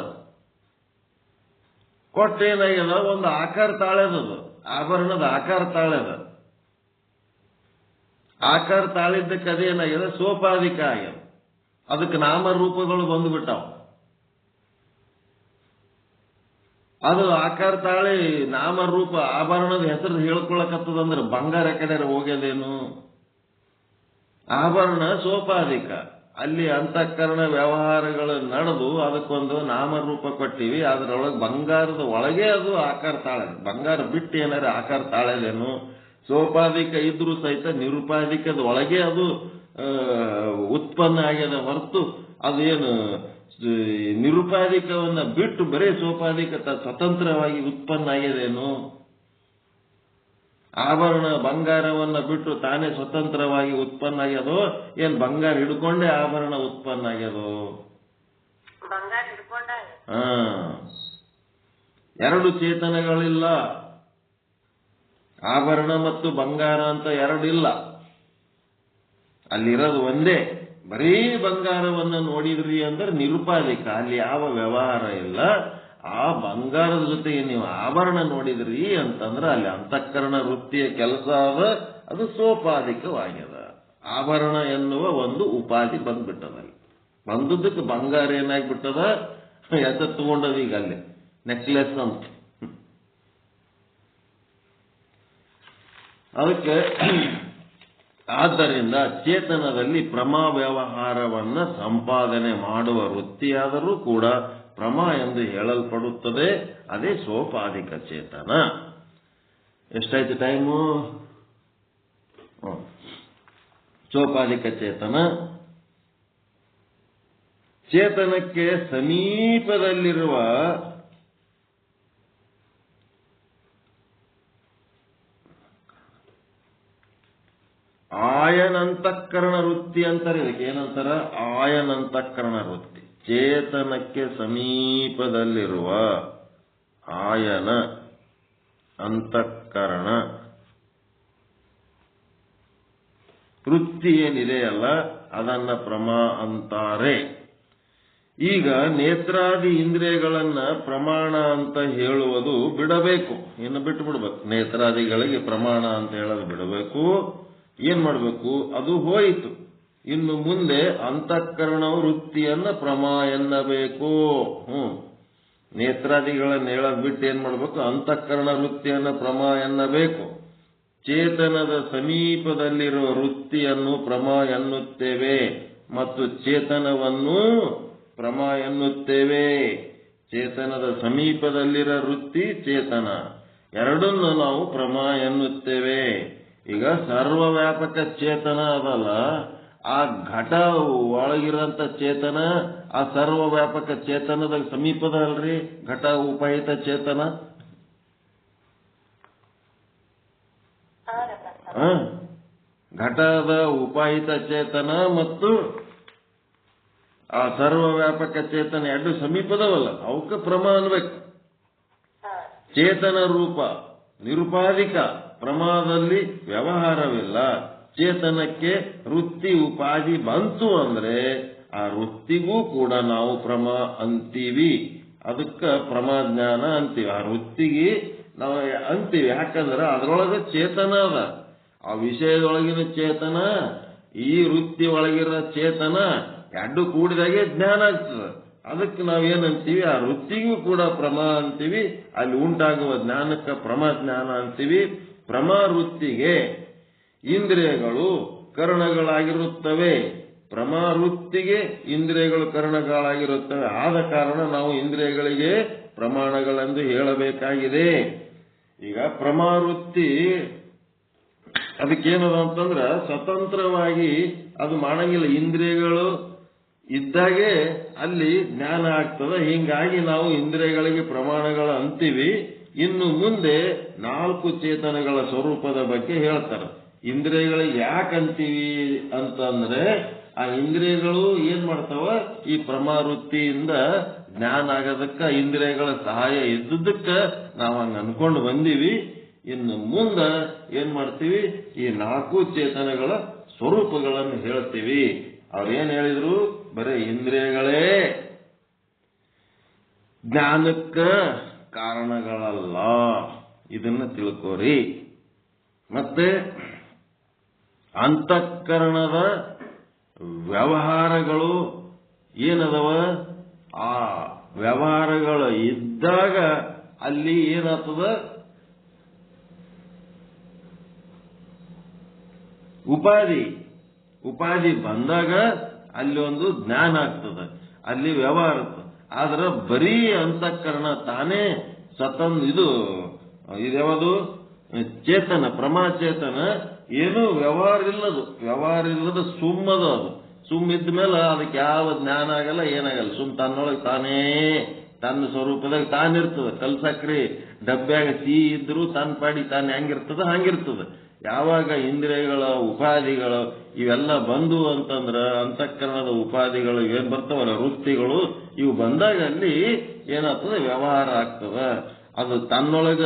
S1: ಕೊಟ್ಟೇನಾಗ್ಯದ, ಒಂದು ಆಕಾರ ತಾಳೆದದು, ಆಭರಣದ ಆಕಾರ ತಾಳೆದ. ಆಕಾರ ತಾಳಿದ್ದಕ್ಕೆ ಅದೇನಾಗ್ಯದ, ಸೋಪಾಧಿಕ ಆಗ್ಯದ. ಅದಕ್ಕೆ ನಾಮರೂಪಗಳು ಬಂದುಬಿಟ್ಟಾವ. ಅದು ಆಕಾರ ತಾಳಿ ನಾಮರೂಪ ಆಭರಣದ ಹೆಸರು ಹೇಳ್ಕೊಳಕತ್ತದಂದ್ರೆ ಬಂಗಾರ ಕಡೆ ಹೋಗ್ಯದೇನು? ಆಭರಣ ಸೋಪಾಧಿಕ. ಅಲ್ಲಿ ಅಂತಃಕರಣ ವ್ಯವಹಾರಗಳು ನಡೆದು ಅದಕ್ಕೊಂದು ನಾಮರೂಪ ಕೊಟ್ಟಿವಿ. ಅದರೊಳಗೆ ಬಂಗಾರದ ಒಳಗೆ ಅದು ಆಕಾರ ತಾಳೆ. ಬಂಗಾರ ಬಿಟ್ಟು ಏನಾರ ಆಕಾರ ತಾಳೆದೇನು? ಸೋಪಾಧಿಕ ಇದ್ರೂ ಸಹಿತ ನಿರುಪಾಧಿಕದ ಒಳಗೆ ಅದು ಉತ್ಪನ್ನ ಆಗ್ಯದ ಹೊರತು ಅದೇನು ನಿರುಪಾಧಿಕವನ್ನ ಬಿಟ್ಟು ಬರೀ ಸೋಪಾಧಿಕ ಸ್ವತಂತ್ರವಾಗಿ ಉತ್ಪನ್ನ ಆಗ್ಯದೇನು? ಆಭರಣ ಬಂಗಾರವನ್ನ ಬಿಟ್ಟು ತಾನೇ ಸ್ವತಂತ್ರವಾಗಿ ಉತ್ಪನ್ನ ಆಗ್ಯದೋ, ಏನ್ ಬಂಗಾರ ಹಿಡ್ಕೊಂಡೇ ಆಭರಣ ಉತ್ಪನ್ನ ಆಗ್ಯದೋ? ಎರಡು ಚೇತನಗಳಿಲ್ಲ. ಆಭರಣ ಮತ್ತು ಬಂಗಾರ ಅಂತ ಎರಡಿಲ್ಲ. ಅಲ್ಲಿರೋದು ಒಂದೇ. ಬರೀ ಬಂಗಾರವನ್ನ ನೋಡಿದ್ರಿ ಅಂದ್ರೆ ನಿರುಪಾಧಿಕ, ಅಲ್ಲಿ ಯಾವ ವ್ಯವಹಾರ ಇಲ್ಲ. ಆ ಬಂಗಾರದ ಜೊತೆಗೆ ನೀವು ಆಭರಣ ನೋಡಿದ್ರಿ ಅಂತಂದ್ರೆ ಅಲ್ಲಿ ಅಂತಃಕರಣ ವೃತ್ತಿಯ ಕೆಲಸ ಅದ, ಅದು ಸೋಪಾಧಿಕವಾಗ್ಯದ. ಆಭರಣ ಎನ್ನುವ ಒಂದು ಉಪಾಧಿ ಬಂದ್ಬಿಟ್ಟದಲ್ಲಿ. ಬಂದದ್ದಕ್ಕೆ ಬಂಗಾರ ಏನಾಗ್ಬಿಟ್ಟದ, ಹೆಸರು ತಗೊಂಡದ ಈಗ ಅಲ್ಲಿ ನೆಕ್ಲೆಸ್ ಅಂತ. ಅದಕ್ಕೆ ಆದ್ದರಿಂದ ಚೇತನದಲ್ಲಿ ಪ್ರಮಾ ವ್ಯವಹಾರವನ್ನ ಸಂಪಾದನೆ ಮಾಡುವ ವೃತ್ತಿಯಾದರೂ ಕೂಡ ಪ್ರಮಾ ಎಂದು ಹೇಳಲ್ಪಡುತ್ತದೆ. ಅದೇ ಸೋಪಾಧಿಕ ಚೇತನ. ಎಷ್ಟಾಯ್ತು ಟೈಮು? ಸೋಪಾಧಿಕ ಚೇತನ ಚೇತನಕ್ಕೆ ಸಮೀಪದಲ್ಲಿರುವ ಆಯನಂತಃಕರಣ ವೃತ್ತಿ ಅಂತಾರೆ. ಇದಕ್ಕೆ ಏನಂತಾರ? ಆಯನಂತಃಕರಣ ವೃತ್ತಿ. ಚೇತನಕ್ಕೆ ಸಮೀಪದಲ್ಲಿರುವ ಆಯನ ಅಂತಃಕರಣ ವೃತ್ತಿ ಏನಿದೆಯಲ್ಲ ಅದನ್ನ ಪ್ರಮಾ ಅಂತಾರೆ. ಈಗ ನೇತ್ರಾದಿ ಇಂದ್ರಿಯಗಳನ್ನ ಪ್ರಮಾಣ ಅಂತ ಹೇಳುವುದು ಬಿಡಬೇಕು. ಇನ್ನು ಬಿಟ್ಟು ಬಿಡ್ಬೇಕು. ನೇತ್ರಾದಿಗಳಿಗೆ ಪ್ರಮಾಣ ಅಂತ ಹೇಳೋದು ಬಿಡಬೇಕು. ಏನ್ ಮಾಡಬೇಕು? ಅದು ಹೋಯಿತು. ಇನ್ನು ಮುಂದೆ ಅಂತಃಕರಣ ವೃತ್ತಿಯನ್ನ ಪ್ರಮಾ ಎನ್ನಬೇಕು. ನೇತ್ರಾದಿಗಳನ್ನ ಹೇಳೋದು ಬಿಟ್ಟು ಏನ್ ಮಾಡಬೇಕು? ಅಂತಃಕರಣ ವೃತ್ತಿಯನ್ನ ಪ್ರಮಾ ಎನ್ನಬೇಕು. ಚೇತನದ ಸಮೀಪದಲ್ಲಿರುವ ವೃತ್ತಿಯನ್ನು ಪ್ರಮಾ ಎನ್ನುತ್ತೇವೆ ಮತ್ತು ಚೇತನವನ್ನು ಪ್ರಮಾ ಎನ್ನುತ್ತೇವೆ. ಚೇತನದ ಸಮೀಪದಲ್ಲಿರೋ ವೃತ್ತಿ ಚೇತನ ಎರಡನ್ನು ನಾವು ಪ್ರಮಾ ಎನ್ನುತ್ತೇವೆ. ಈಗ ಸರ್ವವ್ಯಾಪಕ ಚೇತನ ಅದಲ್ಲ, ಆ ಘಟ ಒಳಗಿರಂತ ಚೇತನ ಆ ಸರ್ವವ್ಯಾಪಕ ಚೇತನದ ಸಮೀಪದ ಅಲ್ರಿ ಘಟ ಉಪಹಿತ ಚೇತನ. ಘಟದ ಉಪಹಿತ ಚೇತನ ಮತ್ತು ಆ ಸರ್ವವ್ಯಾಪಕ ಚೇತನ ಎರಡು ಸಮೀಪದವಲ್ಲ, ಅವಕ್ಕೆ ಪ್ರಮಾ ಅನ್ಬೇಕು. ಚೇತನ ರೂಪ ನಿರುಪಾಧಿಕ, ಪ್ರಮಾದಲ್ಲಿ ವ್ಯವಹಾರವಿಲ್ಲ. ಚೇತನಕ್ಕೆ ವೃತ್ತಿ ಉಪಾಧಿ ಬಂತು ಅಂದ್ರೆ ಆ ವೃತ್ತಿಗೂ ಕೂಡ ನಾವು ಪ್ರಮಾ ಅಂತೀವಿ. ಅದಕ್ಕೆ ಪ್ರಮಾಜ್ಞಾನ ಅಂತೀವಿ. ಆ ವೃತ್ತಿಗೆ ನಾವು ಅಂತೀವಿ. ಯಾಕಂದ್ರೆ ಅದರೊಳಗೆ ಚೇತನ ಅದ. ಆ ವಿಷಯದೊಳಗಿನ ಚೇತನ ಈ ವೃತ್ತಿ ಒಳಗಿರೋ ಚೇತನ ಎರಡು ಕೂಡಿದಾಗೆ ಜ್ಞಾನ ಆಗ್ತದೆ. ಅದಕ್ಕೆ ನಾವೇನಂತೀವಿ? ಆ ವೃತ್ತಿಗೂ ಕೂಡ ಪ್ರಮಾ ಅಂತೀವಿ. ಅಲ್ಲಿ ಉಂಟಾಗುವ ಜ್ಞಾನಕ್ಕೆ ಪ್ರಮಾ ಜ್ಞಾನ ಅಂತೀವಿ. ಪ್ರಮಾ ವೃತ್ತಿಗೆ ಇಂದ್ರಿಯಗಳು ಕರಣಗಳಾಗಿರುತ್ತವೆ. ಪ್ರಮಾವೃತ್ತಿಗೆ ಇಂದ್ರಿಯಗಳು ಕಾರಣಗಳಾಗಿರುತ್ತವೆ. ಆದ ಕಾರಣ ನಾವು ಇಂದ್ರಿಯಗಳಿಗೆ ಪ್ರಮಾಣಗಳೆಂದು ಹೇಳಬೇಕಾಗಿದೆ. ಈಗ ಪ್ರಮಾವೃತ್ತಿ ಅದಕ್ಕೇನದ ಅಂತಂದ್ರ ಸ್ವತಂತ್ರವಾಗಿ ಅದು ಮಾಡಂಗಿಲ್ಲ. ಇಂದ್ರಿಯಗಳು ಇದ್ದಾಗೆ ಅಲ್ಲಿ ಜ್ಞಾನ ಆಗ್ತದೆ. ಹೀಗಾಗಿ ನಾವು ಇಂದ್ರಿಯಗಳಿಗೆ ಪ್ರಮಾಣಗಳು ಅಂತೀವಿ. ಇನ್ನು ಮುಂದೆ 4 ಚೇತನಗಳ ಸ್ವರೂಪದ ಬಗ್ಗೆ ಹೇಳ್ತಾರೆ. ಇಂದ್ರಿಯಗಳಿಗೆ ಯಾಕಂತೀವಿ ಅಂತಂದ್ರೆ ಆ ಇಂದ್ರಿಯಗಳು ಏನ್ ಮಾಡ್ತಾವ, ಈ ಪ್ರಮಾವೃತ್ತಿಯಿಂದ ಜ್ಞಾನ ಆಗೋದಕ್ಕ ಇಂದ್ರಿಯಗಳ ಸಹಾಯ ಇದ್ದುದಕ್ಕ ನಾವು ಹಂಗ ಅನ್ಕೊಂಡು ಬಂದೀವಿ. ಇನ್ನು ಮುಂದ ಏನ್ ಮಾಡ್ತೀವಿ, ಈ 4 ಚೇತನಗಳ ಸ್ವರೂಪಗಳನ್ನು ಹೇಳ್ತೀವಿ. ಅವ್ರೇನ್ ಹೇಳಿದ್ರು, ಬರೀ ಇಂದ್ರಿಯಗಳೇ ಜ್ಞಾನಕ್ಕ ಕಾರಣಗಳಲ್ಲ, ಇದನ್ನ ತಿಳ್ಕೋರಿ. ಮತ್ತೆ ಅಂತಃಕರಣದ ವ್ಯವಹಾರಗಳು ಏನದವ, ಆ ವ್ಯವಹಾರಗಳು ಇದ್ದಾಗ ಅಲ್ಲಿ ಏನಾಗ್ತದ, ಉಪಾಧಿ ಬಂದಾಗ ಅಲ್ಲಿ ಒಂದು ಜ್ಞಾನ ಆಗ್ತದೆ, ಅಲ್ಲಿ ವ್ಯವಹಾರ. ಆದ್ರೆ ಬರೀ ಅಂತಃಕರಣ ತಾನೇ ಇದ್ಯಾವುದು ಚೇತನ, ಪ್ರಮಾಚೇತನ ಏನು ವ್ಯವಹಾರ ಇಲ್ಲದ ಸುಮ್ಮದ. ಅದು ಸುಮ್ಮಿದ್ದ ಮೇಲೆ ಅದಕ್ಕೆ ಯಾವ ಜ್ಞಾನ ಆಗಲ್ಲ, ಏನಾಗಲ್ಲ. ತನ್ನೊಳಗೆ ತಾನೇ ತನ್ನ ಸ್ವರೂಪದಾಗ ತಾನಿರ್ತದ. ಕಲ್ಸಕ್ರಿ ಡಬ್ಬ್ಯಾಗ ಸಿಹಿ ಇದ್ರು ತನ್ನ ಪಾಡಿ ತಾನು ಹೆಂಗಿರ್ತದ ಹಂಗಿರ್ತದ. ಯಾವಾಗ ಇಂದ್ರಿಯಗಳ ಉಪಾಧಿಗಳು ಇವೆಲ್ಲ ಬಂದು ಅಂತಂದ್ರ ಅಂತಃಕರಣದ ಉಪಾಧಿಗಳು ಏನ್ ಬರ್ತಾವಲ್ಲ, ವೃತ್ತಿಗಳು, ಇವು ಬಂದಾಗ ಅಲ್ಲಿ ಏನಾಗ್ತದೆ, ವ್ಯವಹಾರ ಆಗ್ತದ. ಅದು ತನ್ನೊಳಗ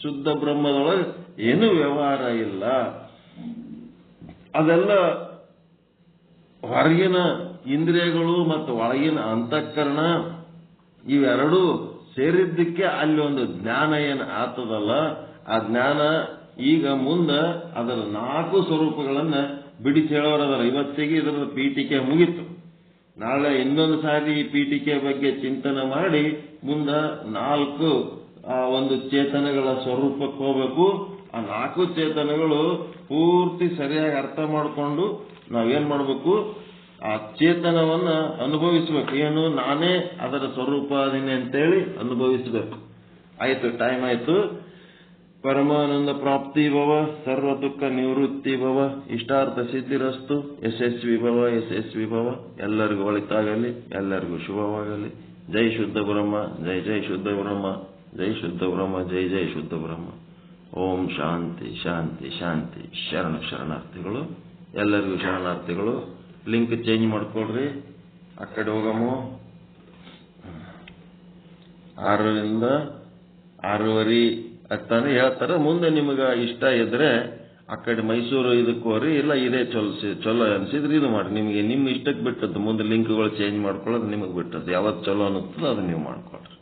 S1: ಶುದ್ಧ ಬ್ರಹ್ಮದೊಳಗೆ ಏನು ವ್ಯವಹಾರ ಇಲ್ಲ. ಅದೆಲ್ಲ ಹೊರಗಿನ ಇಂದ್ರಿಯಗಳು ಮತ್ತು ಒಳಗಿನ ಅಂತಃಕರಣ ಇವೆರಡೂ ಸೇರಿದ್ದಕ್ಕೆ ಅಲ್ಲಿ ಒಂದು ಜ್ಞಾನ ಏನು ಆಗ್ತದಲ್ಲ, ಆ ಜ್ಞಾನ ಈಗ ಮುಂದ ಅದರ 4 ಸ್ವರೂಪಗಳನ್ನ ಬಿಡಿಸಿ ಹೇಳೋರದರ. ಇವತ್ತಿಗೆ ಇದರ ಪೀಠಿಕೆ ಮುಗಿತು. ನಾಳೆ ಇನ್ನೊಂದು ಸಾರಿ ಈ ಪೀಠಿಕೆ ಬಗ್ಗೆ ಚಿಂತನೆ ಮಾಡಿ ಮುಂದ 4 ಒಂದು ಚೇತನಗಳ ಸ್ವರೂಪಕ್ಕೆ ಹೋಗ್ಬೇಕು. ಆ 4 ಚೇತನಗಳು ಪೂರ್ತಿ ಸರಿಯಾಗಿ ಅರ್ಥ ಮಾಡಿಕೊಂಡು ನಾವೇನ್ ಮಾಡ್ಬೇಕು, ಆ ಚೇತನವನ್ನ ಅನುಭವಿಸ್ಬೇಕು. ಏನು, ನಾನೇ ಅದರ ಸ್ವರೂಪ ಅದೀನಿ ಅಂತೇಳಿ ಅನುಭವಿಸ್ಬೇಕು. ಆಯ್ತು, ಟೈಮ್ ಆಯ್ತು. ಪರಮಾನಂದ ಪ್ರಾಪ್ತಿ ಭವ, ಸರ್ವ ದುಃಖ ನಿವೃತ್ತಿ ಭವ, ಇಷ್ಟಾರ್ಥ ಸಿದ್ಧಿರಸ್ತು, ಯಶಸ್ವಿ ಭವ. ಎಲ್ಲರಿಗೂ ಒಳಿತಾಗಲಿ, ಎಲ್ಲರಿಗೂ ಶುಭವಾಗಲಿ. ಜೈ ಶುದ್ಧ ಬ್ರಹ್ಮ, ಜೈ ಜೈ ಶುದ್ಧ ಬ್ರಹ್ಮ, ಜೈ ಶುದ್ಧ ಬ್ರಹ್ಮ, ಜೈ ಜೈ ಶುದ್ಧ ಬ್ರಹ್ಮ. ಓಂ ಶಾಂತಿ ಶಾಂತಿ ಶಾಂತಿ. ಶರಣಾರ್ಥಿಗಳು, ಎಲ್ಲರಿಗೂ ಶರಣಾರ್ಥಿಗಳು. ಲಿಂಕ್ ಚೇಂಜ್ ಮಾಡ್ಕೊಳ್ರಿ. ಆ ಕಡೆ ಹೋಗಮ್ಮ. 6ರಿಂದ 6:30 ಅತ್ತಾನೆ ಹೇಳ್ತಾರೆ. ಮುಂದೆ ನಿಮಗೆ ಇಷ್ಟ ಇದ್ರೆ ಆ ಕಡೆ ಮೈಸೂರು ಇದಕ್ಕೆ ಹೋರಿ, ಇಲ್ಲ ಇದೇ ಚಲೋ ಅನ್ಸಿದ್ರೆ ಇದು ಮಾಡಿ. ನಿಮಗೆ ನಿಮ್ಮ ಇಷ್ಟಕ್ಕೆ ಬಿಟ್ಟದ್ದು. ಮುಂದೆ ಲಿಂಕ್ಗಳು ಚೇಂಜ್ ಮಾಡ್ಕೊಳ್ಳೋದು ನಿಮಗೆ ಬಿಟ್ಟದ್ದು. ಯಾವತ್ತು ಚಲೋ ಅನ್ನಿಸ್ತದೆ ಅದು ನೀವು ಮಾಡ್ಕೊಳ್ರಿ.